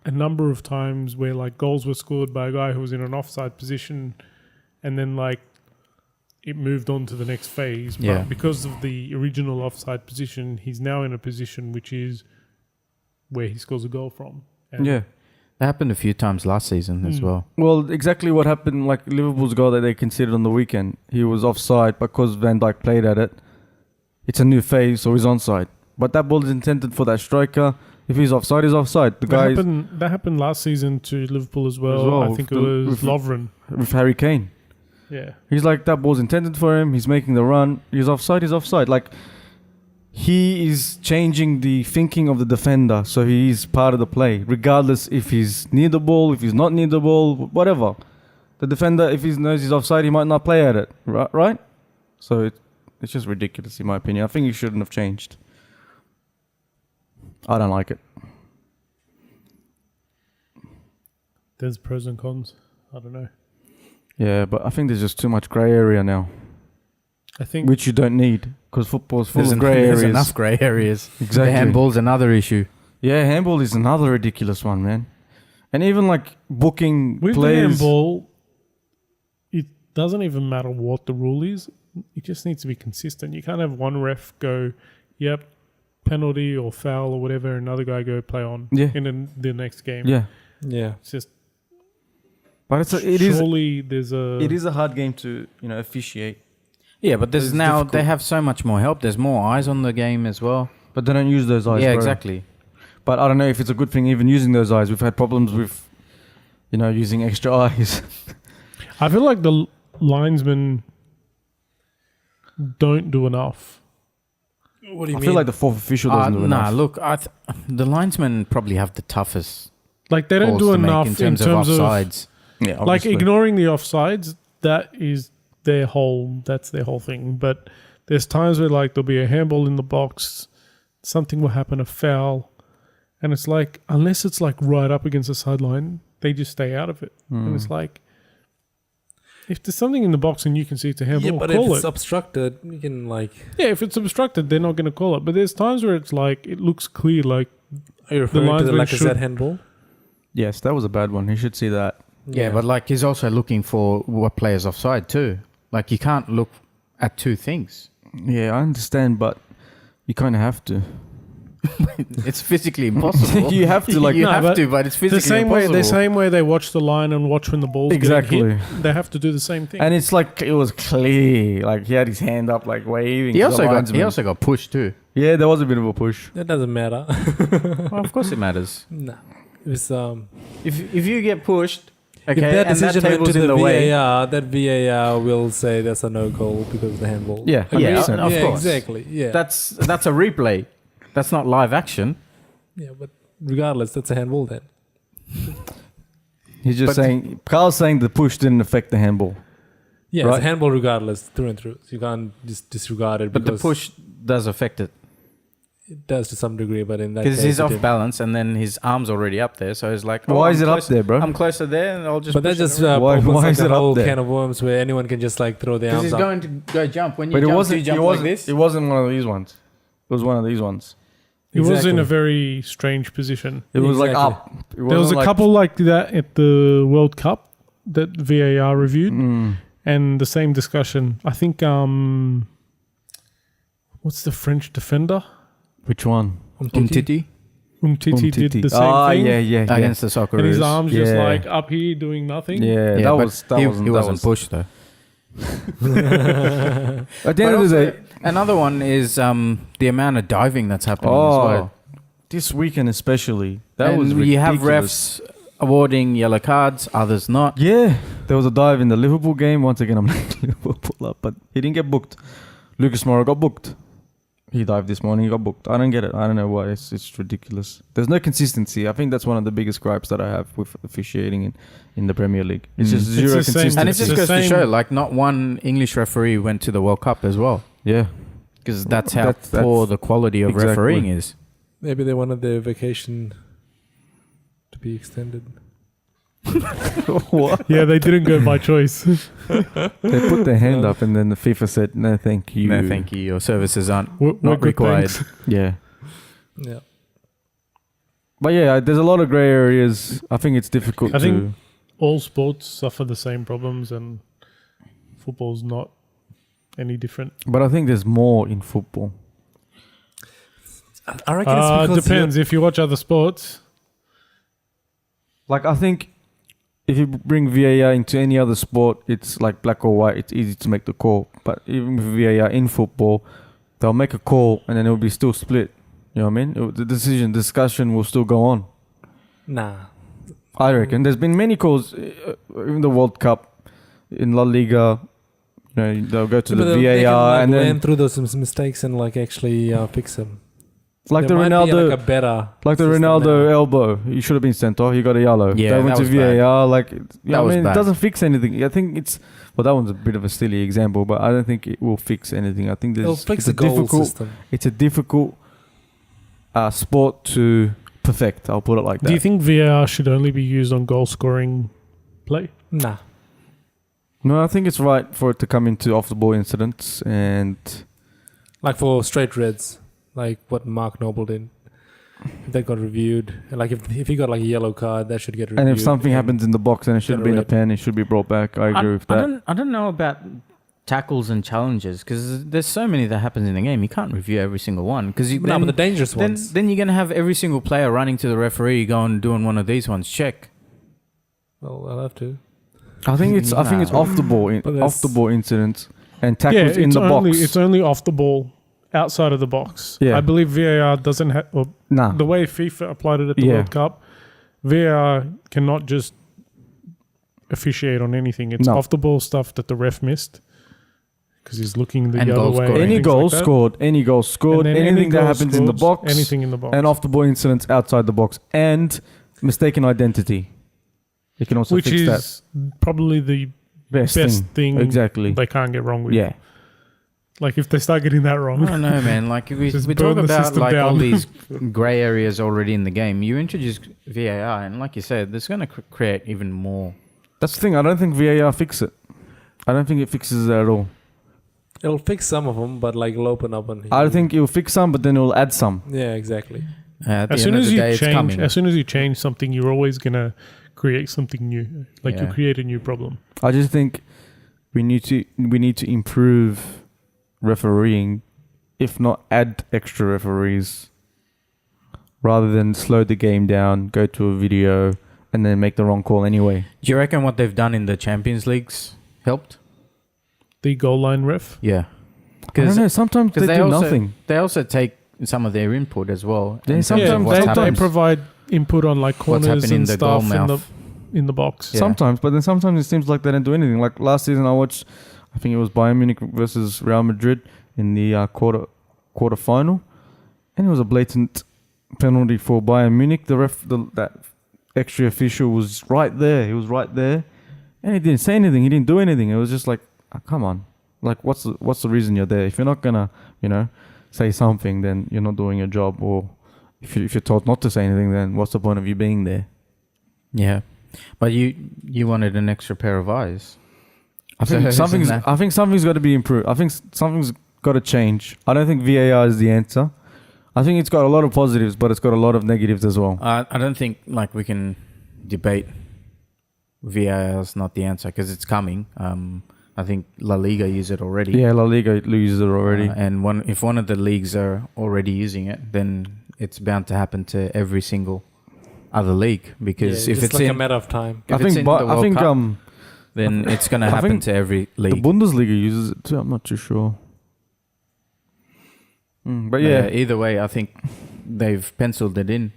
a number of times where like goals were scored by a guy who was in an offside position, and then like it moved on to the next phase. But Yeah. because of the original offside position, he's now in a position which is where he scores a goal from. And Yeah. That happened a few times last season as Mm. well. Well, exactly what happened. Like Liverpool's goal that they considered on the weekend, he was offside because Van Dijk played at it. It's a new phase, so he's onside. But that ball is intended for that striker. If he's offside, he's offside. The guy that happened last season to Liverpool as well. I think it was with- Lovren. with Harry Kane. Yeah. He's like, that ball's intended for him. He's making the run. He's offside. He's offside. Like, he is changing the thinking of the defender, so he is part of the play, regardless if he's near the ball, if he's not near the ball, whatever. The defender, if he knows he's offside, he might not play at it, right? So it's just ridiculous, in my opinion. I think he shouldn't have changed. I don't like it. There's pros and cons. I don't know. Yeah, but I think there's just too much grey area now, I think which you don't need, because football's full of grey There's areas. enough grey areas. Exactly. The handball's another issue. Yeah, handball is another ridiculous one, man. And even like booking with the players. handball, it doesn't even matter what the rule is. It just needs to be consistent. You can't have one ref go, yep, penalty or foul or whatever, another guy go play on Yeah. in the next game. Yeah, Yeah. It's just but it is surely there's a a hard game to officiate. Yeah, but there's It's now difficult. they have so much more help. There's more eyes on the game as well. But they don't use those eyes. Yeah, bro. exactly. But I don't know if it's a good thing even using those eyes. We've had problems with, using extra eyes. I feel like the linesmen don't do enough. What do you I mean? feel like the fourth official doesn't do Nah, enough. look, the linesmen probably have the toughest Like they don't calls do to make enough in terms of offsides. Yeah, like obviously. ignoring the offsides. That's their whole thing. But there's times where like there'll be a handball in the box, something will happen, a foul, and it's like unless it's like right up against the sideline, they just stay out of it. And it's like if there's something in the box and you can see it's a handball, yeah, but if call it's it. obstructed, you can like. Yeah, if it's obstructed, they're not going to call it. But there's times where it's like it looks clear, like Are you referring to the linesman Lacazette should- handball? Yes, that was a bad one. He should see that. Yeah, but like he's also looking for what players offside too. Like you can't look at two things. Yeah, I understand, but you kind of have to. It's physically impossible. You have to, like- you No, have but to, but it's physically the impossible. same way they watch the line and watch when the ball's getting Exactly. hit, they have to do the same thing. And it's like, it was clear. Like, he had his hand up, like, waving. He to the also linesman. got pushed too. Yeah, there was a bit of a push. That doesn't matter. Well, of course it matters. Nah. It's If you get pushed, okay, if that and that decision went table's to in the the way. VAR, that VAR will say that's a no goal because of the handball. Yeah, Yeah, 100%. of yeah, course. exactly. Yeah. That's a replay. That's not live action. yeah, but regardless, that's a handball then. He's just But- saying, Carl's saying the push didn't affect the handball. Yeah, Right. it's a handball regardless, through and through. So you can't just disregard it. But the because push does affect it it does to some degree, but in that because case, he's it off didn't. balance and then his arm's already up there. So he's like, Why I'm is it up closer- there, bro? I'm closer there, and I'll just. But that push it just around. Why- opens why like is a it up whole there? can of worms where anyone can just like throw their Because arms he's up. going to go jump when you But jump. it wasn't. you jump It like wasn't. this. It wasn't one of these ones. It was one of these ones. It was in Exactly. a very strange position. It was like Exactly. up. It There was wasn't a like- couple like that at the World Cup that VAR reviewed, Mm. and the same discussion. I think what's the French defender? Which one? Umtiti Umtiti did Umtiti. the same Ah, thing, yeah, yeah, yeah. against the Socceroos. and his arms just Yeah. like up here doing nothing. Yeah, that but was. That he, wasn't. he that wasn't was, pushed though. At the end of the day, Another one is the amount of diving that's happening as Oh, well. this weekend especially, that And was you have ridiculous. refs awarding yellow cards, others not. Yeah, there was a dive in the Liverpool game. Once again, I'm not Liverpool up, but he didn't get booked. Lucas Moura got booked. He dived this morning. He got booked. I don't get it. I don't know why. It's ridiculous. There's no consistency. I think that's one of the biggest gripes that I have with officiating in the Premier League. It's just It's zero the same- consistency. And it It's just the goes to same- show, like, not one English referee went to the World Cup as well. Yeah. Because that's how That's- poor the quality of exactly. refereeing is. Maybe they wanted their vacation to be extended. What? Yeah, they didn't go by choice. They put their hand up, and then the FIFA said, "No, thank you." No, thank you. Your services aren't We're not good, required. thanks. Yeah. Yeah. But yeah, there's a lot of grey areas. I think it's difficult I to. think- All sports suffer the same problems, and football's not any different. But I think there's more in football. I reckon it's because Depends. If you watch other sports, Like I think if you bring VAR into any other sport, it's like black or white. It's easy to make the call. But even with VAR in football, they'll make a call and then it'll be still split. You know what I mean? The discussion will still go on. Nah. I reckon there's been many calls in the World Cup, in La Liga. You know, they'll go to the But they can, VAR like, and learn then through those mistakes and like actually fix them. like There the might be, Ronaldo, like a better like the system Ronaldo now. elbow. He should have been sent off. He got a yellow. Yeah, they went that to was bad. VAR. Like, you know what was I mean, bad. it doesn't fix anything. I think it's well, that one's a bit of a silly example, but I don't think it will fix anything. I think It'll there's fix it's the a goal difficult. system. It's a difficult sport to perfect. I'll put it like that. do you think VAR should only be used on goal scoring play? Nah. No, I think it's right for it to come into off the ball incidents and Like for straight reds, like what Mark Noble did. If that got reviewed, like if he got like a yellow card, that should get reviewed. and if something happens in the box and it should have been a red. pen, it should be brought back. I agree with that. I don't know about tackles and challenges because there's so many that happens in the game. You can't review every single one because No, but the dangerous then, ones. then you're going to have every single player running to the referee going doing one of these ones. Check. Well, I'll have to. I think it's Nah. off the ball But off the that's- ball incidents and tackles in it's the only, box. It's only off the ball, outside of the box. Yeah. I believe VAR doesn't have. Nah. The way FIFA applied it at the Yeah. World Cup, VAR cannot just officiate on anything. It's No. off the ball stuff that the ref missed because he's looking the And other goal way. scoring. and Any things goal like that. scored, And then anything any that goal happens in the scored, box, anything in the box, and off the ball incidents outside the box, and mistaken identity. You can also which fix that. is probably the Best best thing. thing Exactly. they can't get wrong with. Yeah. Like if they start getting that I wrong, don't know, man. Like we Just talk burn the about system like all down. these grey areas already in the game. You introduce VAR, and like you said, there's going to create even more. That's the thing. I don't think VAR fix it. I don't think it fixes it at all. It'll fix some of them, but like it'll open up on. I think it'll fix some, but then it'll add some. Yeah, exactly. At the as end soon of as the you day, it's change, coming. as soon as you change something, you're always gonna create something new. Like you Yeah. create a new problem. I just think we need to improve refereeing, if not add extra referees, rather than slow the game down, go to a video, and then make the wrong call anyway. Do you reckon what they've done in the Champions Leagues helped? The goal line ref. Yeah, I don't know. Sometimes they do nothing. They also take some of their input as well. Yeah, in terms sometimes of what's they happened. provide input on like What's corners happening in and the goal stuff in the mouth. box. Yeah. Sometimes, but then sometimes it seems like they don't do anything. Like last season, I watched. I think it was Bayern Munich versus Real Madrid in the quarter final, and it was a blatant penalty for Bayern Munich. That extra official was right there. He was right there, and he didn't say anything. He didn't do anything. It was just like come on. Like, what's the reason you're there? If you're not gonna, say something, then you're not doing your job. Or if you're told not to say anything, then what's the point of you being there? Yeah, but you wanted an extra pair of eyes. I think something's got to be improved. I think something's got to change. I don't think VAR is the answer. I think it's got a lot of positives, but it's got a lot of negatives as well. I don't think like we can debate VAR is not the answer because it's coming. I think La Liga use it already. Yeah, La Liga uses it already. And if one of the leagues are already using it, then it's bound to happen to every single other league because if it's like in a matter of time. I think then it's going to happen to every league. The Bundesliga uses it too. I'm not too sure. But yeah, either way, I think they've penciled it in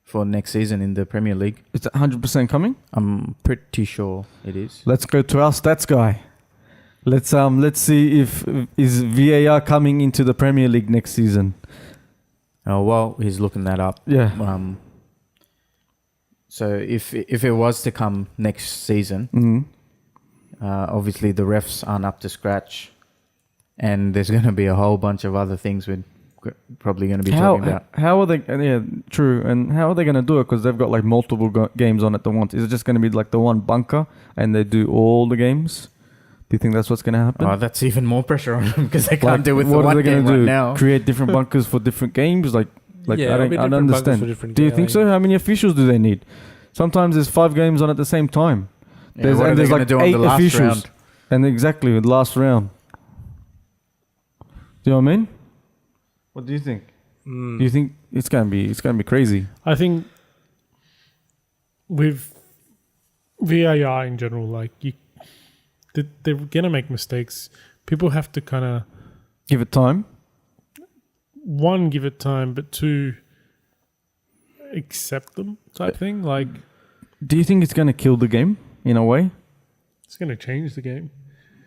for next season in the Premier League. Is it 100% coming? I'm pretty sure it is. Let's go to our stats guy. Let's see if is VAR coming into the Premier League next season. Oh well, he's looking that up. Yeah. So if it was to come next season, obviously the refs aren't up to scratch, and there's going to be a whole bunch of other things we're probably going to be talking about. How are they? Yeah, true. And how are they going to do it? Because they've got like multiple games on at the once. Is it just going to be like the one bunker, and they do all the games? Do you think that's what's going to happen? Oh, that's even more pressure on them because they can't do with the what one are they game gonna right do? now. Create different bunkers for different games? Like Yeah, I don't understand. Do you think so? How many officials do they need? Sometimes there's 5 games on at the same time. Yeah, what are they there's gonna like do on 8 the last officials. round? And exactly, the last round. Do you know what I mean? What do you think? Do you think it's gonna be crazy? I think with VAR in general, like they're gonna make mistakes. People have to kind of Give it time. one, give it time, but two, accept them type thing. Like Do you think it's gonna kill the game in a way? it's gonna change the game.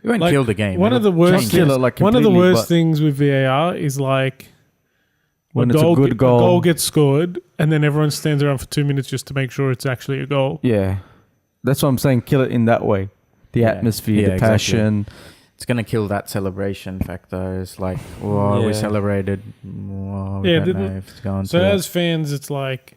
You won't Like, kill the game. One of the It'll worst change Kill it. it like one of the completely, worst but things with VAR is like when it's a good a goal. goal gets scored, and then everyone stands around for 2 minutes just to make sure it's actually a goal. Yeah, that's what I'm saying. Kill it in that way. The Yeah. atmosphere, Yeah, the exactly. passion. It's going to kill that celebration factor. It's like, whoa, we Yeah. celebrated. Whoa, we Yeah, don't know if it's going So to. as fans, it's like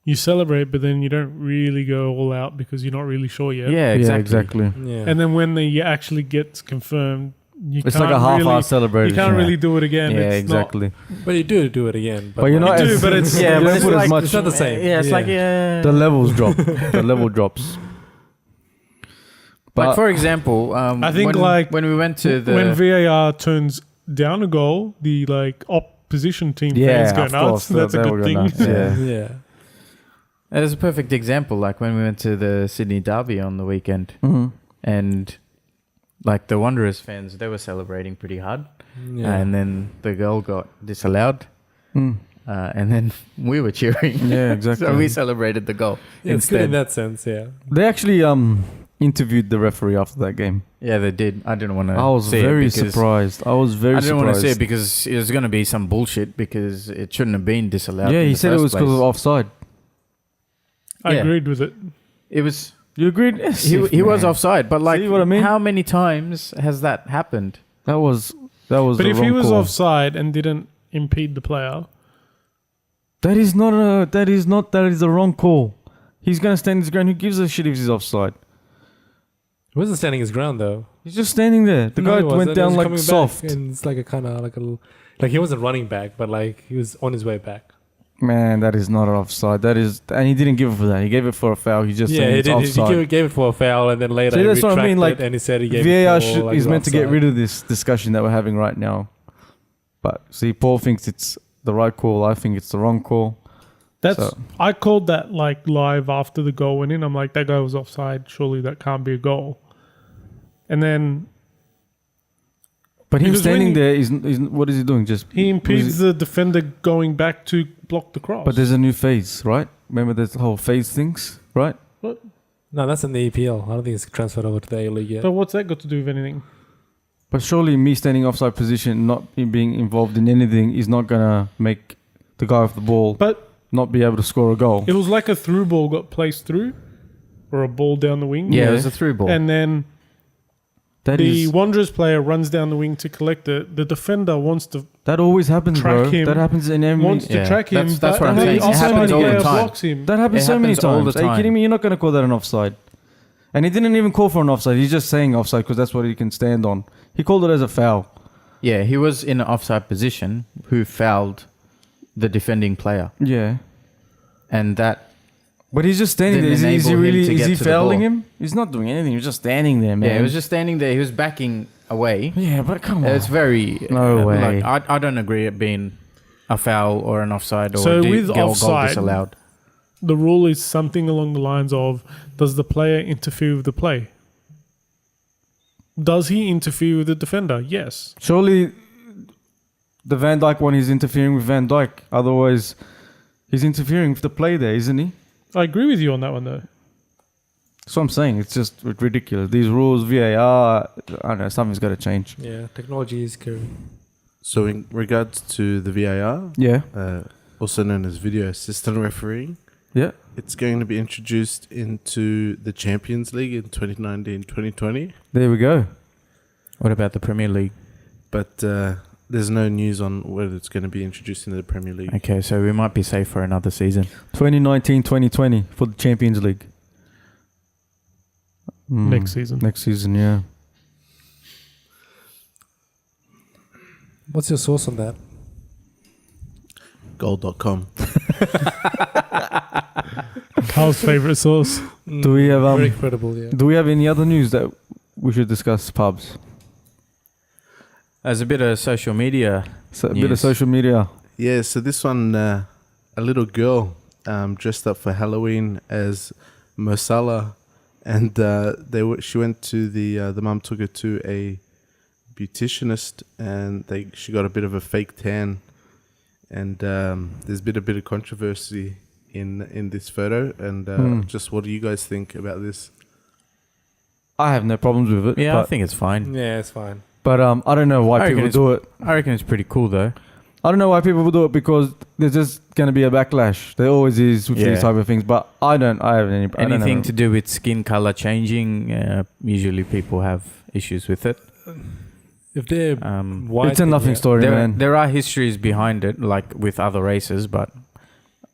you celebrate, but then you don't really go all out because you're not really sure yet. Yeah, Yeah, exactly. exactly. Yeah. And then when the actually gets confirmed, you It's can't like a half-hour really, celebration. you can't really do it again. Yeah, It's not- exactly. But you do it again. But you're not You do, as, but it's- Yeah, you but don't it's put as like- much. It's not the same. Yeah, it's like, yeah. The levels drop. The level drops. Like, But for example, I think when we went to the. when VAR turns down a goal, the opposition team yeah, fans go of nuts. course, That's a they good will go thing. nuts, Yeah. Yeah. There's a perfect example, like when we went to the Sydney Derby on the weekend, Mhm. and like the Wanderers fans, they were celebrating pretty hard, Yeah. and then the goal got disallowed, Mm. and then we were cheering. Yeah, exactly. So we celebrated the goal Yeah, it's good in instead. that sense, yeah. They actually interviewed the referee after that game. Yeah, they did. I didn't want to. I was very surprised. I was very I didn't want to surprised. say it because it was going to be some bullshit because it shouldn't have been disallowed. Yeah, in he the said it first was because place. of offside. I Yeah. agreed with it. It was. You agreed? Yes, He was man. offside, but like, See what I mean? how many times has that happened? That was But the if wrong he was call. offside and didn't impede the player, That is the wrong call. He's gonna stand his ground. Who gives a shit if he's offside? He wasn't standing his ground though. He's just standing there. The No, guy he wasn't. went He down was like coming soft. back, and it's like a kind of like he wasn't running back, but like he was on his way back. Man, that is not an offside. That is, and he didn't give it for that. He gave it for a foul. He just Yeah, saying he it's did. offside. He gave it for a foul, and then later See, he that's what I retracted mean, like, and he said he gave VAR it for, like, is meant to get offside. rid of this discussion that we're having right now. But see, Paul thinks it's the right call. I think it's the wrong call. that's So- I called that live after the goal went in. I'm like, that guy was offside. Surely that can't be a goal. And then But him Because standing when there is what is he doing? Just he impedes the defender going back to block the cross. But there's a new phase, right? Remember there's the whole phase things, right? No, that's in the EPL. I don't think it's transferred over to the A League yet. But what's that got to do with anything? But surely me standing offside position, not being involved in anything, is not gonna make the guy off the ball But not be able to score a goal. it was like a through ball got placed through, or a ball down the wing. Yeah, Yeah. it was a through ball. And then The Wanderers player runs down the wing to collect it. The defender wants to that always happens, track bro. him, That happens in every. wants to track him. That's what I'm saying. The It happens offside all the player time. blocks him. That happens It so many happens all times. the Are you time. kidding me? You're not going to call that an offside. And he didn't even call for an offside. He's just saying offside because that's what he can stand on. He called it as a foul. Yeah, he was in an offside position who fouled the defending player. Yeah. And that, But he's just standing there. Didn't Is he enable him really? to Is get he to the fouling ball. him? He's not doing anything. He's just standing there, man. yeah, he was just standing there. He was backing away. Yeah, but come on. It's very... No way. Like, I don't agree it being a foul or an offside or So a with goal offside- disallowed. The rule is something along the lines of: does the player interfere with the play? Does he interfere with the defender? Yes. Surely the Van Dijk one is interfering with Van Dijk. Otherwise, he's interfering with the play there, isn't he? I agree with you on that one, though. That's what I'm saying. It's just ridiculous. These rules, VAR, I don't know, something's got to change. Yeah, technology is scary. So in regards to the VAR, Yeah. also known as video assistant refereeing, Yeah. it's going to be introduced into the Champions League in 2019-2020. There we go. What about the Premier League? But there's no news on whether it's going to be introduced into the Premier League. Okay, so we might be safe for another season. 2019-2020 for the Champions League. Next season. Next season, yeah. What's your source on that? Goal.com. Carl's favorite sauce. Do we have Very credible, yeah. do we have any other news that we should discuss, pubs? There's a bit of social media. So a bit of News. social media. Yeah, so this one, a little girl dressed up for Halloween as Mo Salah, and she went to the mum took her to a beauticianist, and she got a bit of a fake tan, and there's been a bit of controversy in this photo, and just what do you guys think about this? I have no problems with it. Yeah, I but, think it's fine. Yeah, it's fine. but I don't know why I reckon people do it. I reckon it's pretty cool though. I don't know why people do it because there's just going to be a backlash. There always is with Yeah. these type of things. But I have any. I don't Anything know. to do with skin color changing, usually people have issues with it. If they're white, It's a then nothing yeah. story, man. There are histories behind it, like with other races, but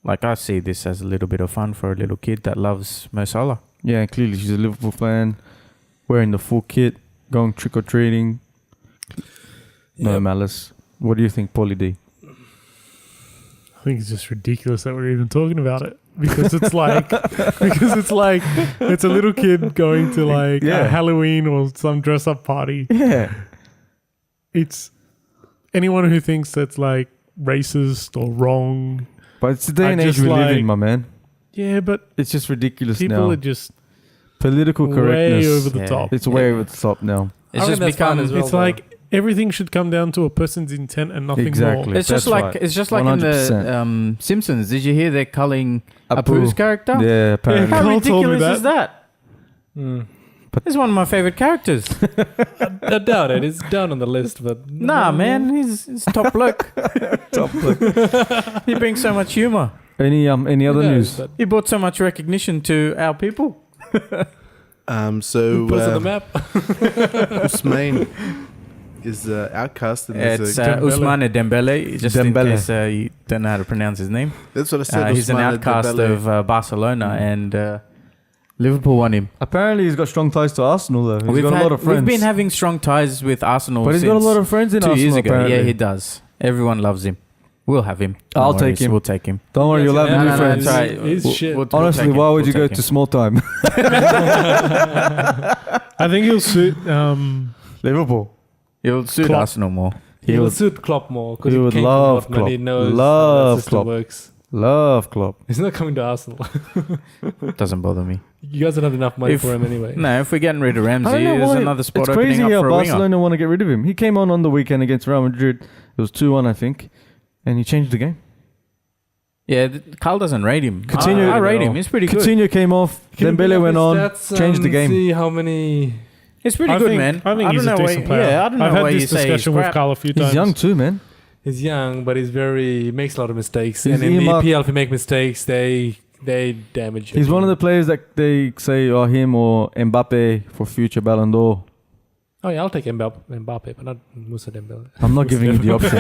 like I see this as a little bit of fun for a little kid that loves Mo Salah. Yeah, clearly she's a Liverpool fan, wearing the full kit, going trick or treating. No Yep. malice. What do you think, Paulie D? I think it's just ridiculous that we're even talking about it because it's like it's a little kid going to like Yeah. a Halloween or some dress up party. Yeah, It's anyone who thinks that's like racist or wrong. but it's the day I and age just we live like- in, my man. Yeah, but It's just ridiculous people now. are just Political way correctness. over the Yeah. top. It's way over the top now. It's I just reckon that's fine become. as well. It's like everything should come down to a person's intent and nothing Exactly. more. It's just That's like right. it's just like in 100%. the Simpsons. Did you hear they're culling Apu. Apu's character? Yeah, apparently. How Carl told me ridiculous is that? Mm. He's one of my favorite characters. I doubt it. It's down on the list, but Nah, man, he's top bloke. Top look. He brings so much humor. Any other Who knows, news? but He brought so much recognition to our people. So put us on the map. Usmain is outcast, and there's It's a, Ousmane Dembele. Just Dembele. in case you don't know how to pronounce his name. that's what I said. He's an Ousmane outcast Dembele. of Barcelona, and Liverpool won him. Apparently, he's got strong ties to Arsenal, though. He's We've got a lot of friends. We've been having strong ties with Arsenal but he's since got a lot of friends in 2 Arsenal, years ago. apparently. Yeah, he does. Everyone loves him. We'll have him. No I'll take worries, him. We'll take him. Don't worry, you'll have No, new no, friends. it's alright. He's shit. We'll Honestly, take him. why would We'll you go take to him. small time? I think he'll suit. Liverpool. He'll suit Klopp. Arsenal more. He will suit Klopp more because he he, would came love from Dortmund. He Klopp. knows Love how that system Klopp. works. Love Klopp. He's not coming to Arsenal. Doesn't bother me. You guys don't have enough money If- for him anyway. No, if we're getting rid of I Ramsey, don't know there's why. another spot It's opening crazy up how for a winger. Barcelona want to get rid of him. He came on the weekend against Real Madrid. It was 2-1, I think. And he changed the game. Yeah, Carl doesn't rate him. Coutinho- I rate him. He's pretty good. Coutinho came off. Can we bring Dembele up went his on. stats, Changed the game. See how many. He's pretty good, man. I think he's don't a know decent why, player. Yeah, I don't know I've had why this you say he's discussion with crap. Carl a few times. He's young too, man. He's young, but he makes a lot of mistakes. He's And in the earmarked- EPL, if you make mistakes, they damage you. He's one of the players that they say are him or Mbappe for future Ballon d'Or. Oh yeah, I'll take Mbappe, but not Musa Dembele. I'm not giving you the option.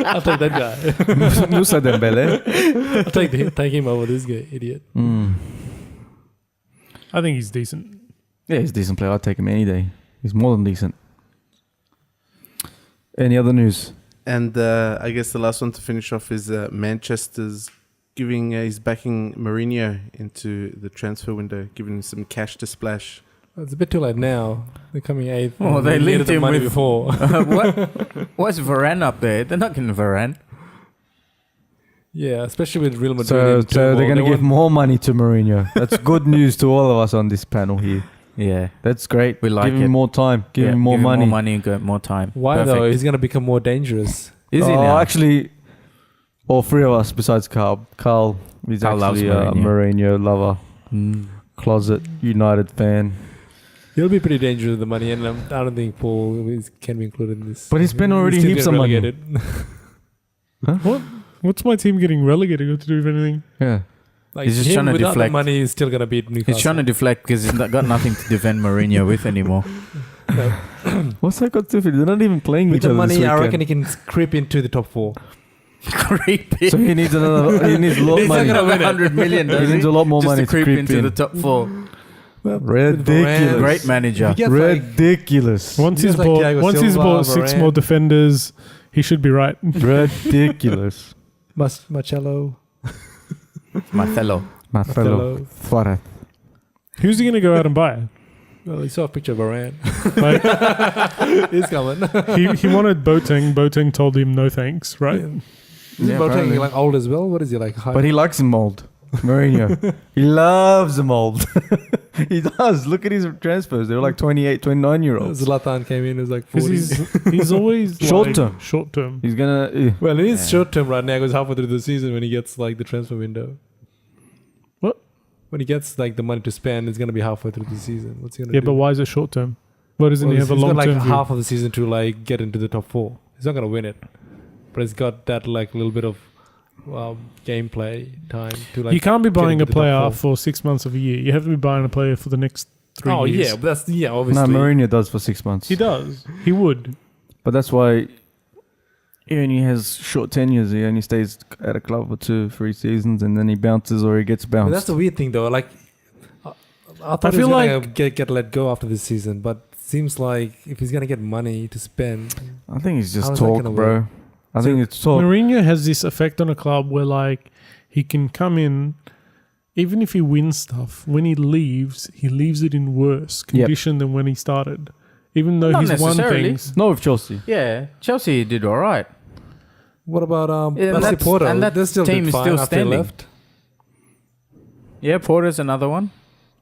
I'll take that guy. Musa Dembele. I'll take him over this guy, idiot. I think he's decent. Yeah, he's a decent player. I'll take him any day. He's more than decent. Any other news? And I guess the last one to finish off is Manchester's he's backing Mourinho into the transfer window, giving him some cash to splash. It's a bit too late now. They're coming eighth. Oh, they linked him money with before. What's Varane up there? They're not getting Varane. Yeah, especially with Real Madrid. So in turmoil. they're going to give more money to Mourinho. That's good news to all of us on this panel here. Yeah, That's great. we like give him it. more time. Give him more money. More money and go more time. Why Perfect. though? He's going to become more dangerous. Is he now? Actually, all three of us besides Carl. Carl is Carl loves actually a Mourinho lover. Closet United fan. He'll be pretty dangerous with the money, and I don't think Paul can be included in this. But he spent already He's still heaps of getting money. relegated. What's my team getting relegated got to do with anything? Yeah. Like He's just him, trying to without deflect. the money, he's still gonna beat Newcastle. He's trying to deflect because he's got nothing to defend Mourinho with anymore. What's that got to do? They're not even playing With each the other this money, I weekend. reckon he can creep into the top 4. Creepy. So he needs another. He needs a lot of He's not money. gonna win 100 million. He needs a lot more just money to creep into in. the top 4. Ridiculous. Great manager. If he gets like Ridiculous. Once Just he's like bought, Thiago once he's Silva, bought 6 Varane. more defenders, he should be right. Ridiculous. Marcello, Marcelo. My fellow. Farah. Who's he going to go out and buy? well, he saw a picture of Varane. Like, He's coming. he wanted Boateng. Boateng told him no thanks, right? Is Yeah, Boateng apparently. like old as well? What is he like? High? But he likes him mold. Mourinho. He loves him mold. He does. Look at his transfers. They're like 28, 29-year-olds. Zlatan came in. He was like Because 40. he's always Short like, term. Short term. He's going to... Well, it is Yeah. short term right now because halfway through the season when he gets like the transfer window. What? When he gets like the money to spend, it's gonna be halfway through the season. What's he gonna Yeah, do? but why is it short term? Why doesn't Well, he have a he's got long like term view? half of the season to like get into the top 4. He's not gonna win it, but he's got that like little bit of gameplay time to like. You can't be get buying into a the top player 4. for 6 months of a year. You have to be buying a player for the next 3 Oh years. yeah, but that's No, obviously. Mourinho does for 6 months. He does. He would. But that's why he only has short tenures. He only stays at a club for 2-3 seasons and then he bounces or he gets But bounced. that's the weird thing though. Like, I thought I he was feel gonna like- get let go after this season, but seems like if he's gonna get money to spend, I think it's just How is that talk, gonna bro. work? I So think it's talk. Mourinho has this effect on a club where like he can come in, even if he wins stuff, when he leaves it in worse condition than when he started. Even though Not he's won necessarily. things. Not with Chelsea. Yeah, Chelsea did all right. what about Yeah, and Wesley that's- Porter? and that They still team did is fine still after he standing. left. Yeah, Porter's another one.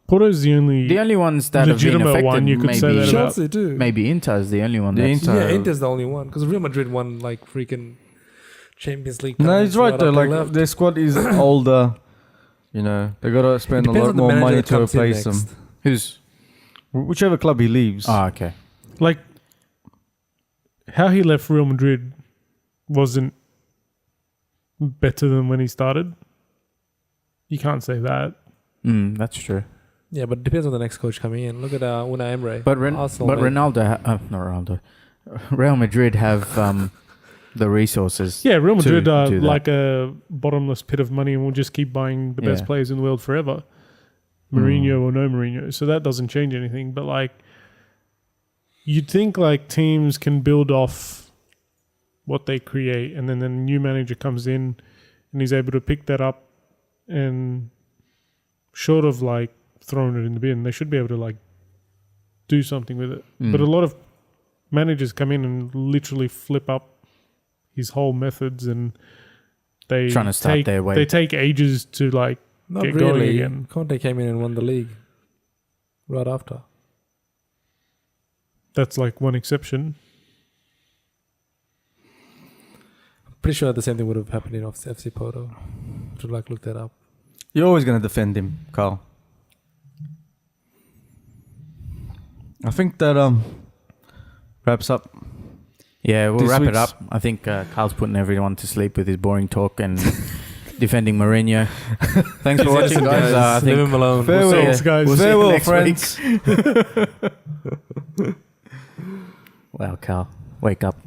Porto's the only The only ones that have been legitimate affected, one you could maybe, say that about. Chelsea too. maybe Inter's the only one. The That's, Inter. Yeah, Inter's the only one because Real Madrid won like freaking Champions League. No, tournaments he's right right though. after he Like left. their squad is older. You know, they gotta spend a Depends lot on the more manager money that to comes in replace next. them. who's? Whichever club he leaves. Oh, okay. Like how he left Real Madrid wasn't better than when he started. You can't say that. That's true. Yeah, but it depends on the next coach coming in. Look at Unai Emery. But Arsenal, but mate. not Ronaldo. Real Madrid have the resources. Yeah, Real to Madrid are do that. like a bottomless pit of money and will just keep buying the best Yeah. players in the world forever. Mourinho or no Mourinho. So that doesn't change anything. But like you'd think like teams can build off what they create and then the new manager comes in and he's able to pick that up and short of like throwing it in the bin, they should be able to like do something with it. But a lot of managers come in and literally flip up his whole methods and they Trying to start take, their way. They take ages to like Not get going really. again. Conte came in and won the league right after. That's like one exception. Pretty sure the same thing would have happened in FC Porto. To like look that up. You're always gonna defend him, Carl. I think that wraps up. Yeah, we'll This wrap it week's- up. I think Carl's putting everyone to sleep with his boring talk and defending Mourinho. Thanks for watching, guys. I Leave think him alone. Farewell. Thanks, guys. We'll see you Farewell, next friends. wow, Carl, wake up.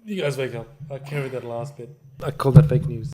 You guys wake up. I carried that last bit. I call that fake news.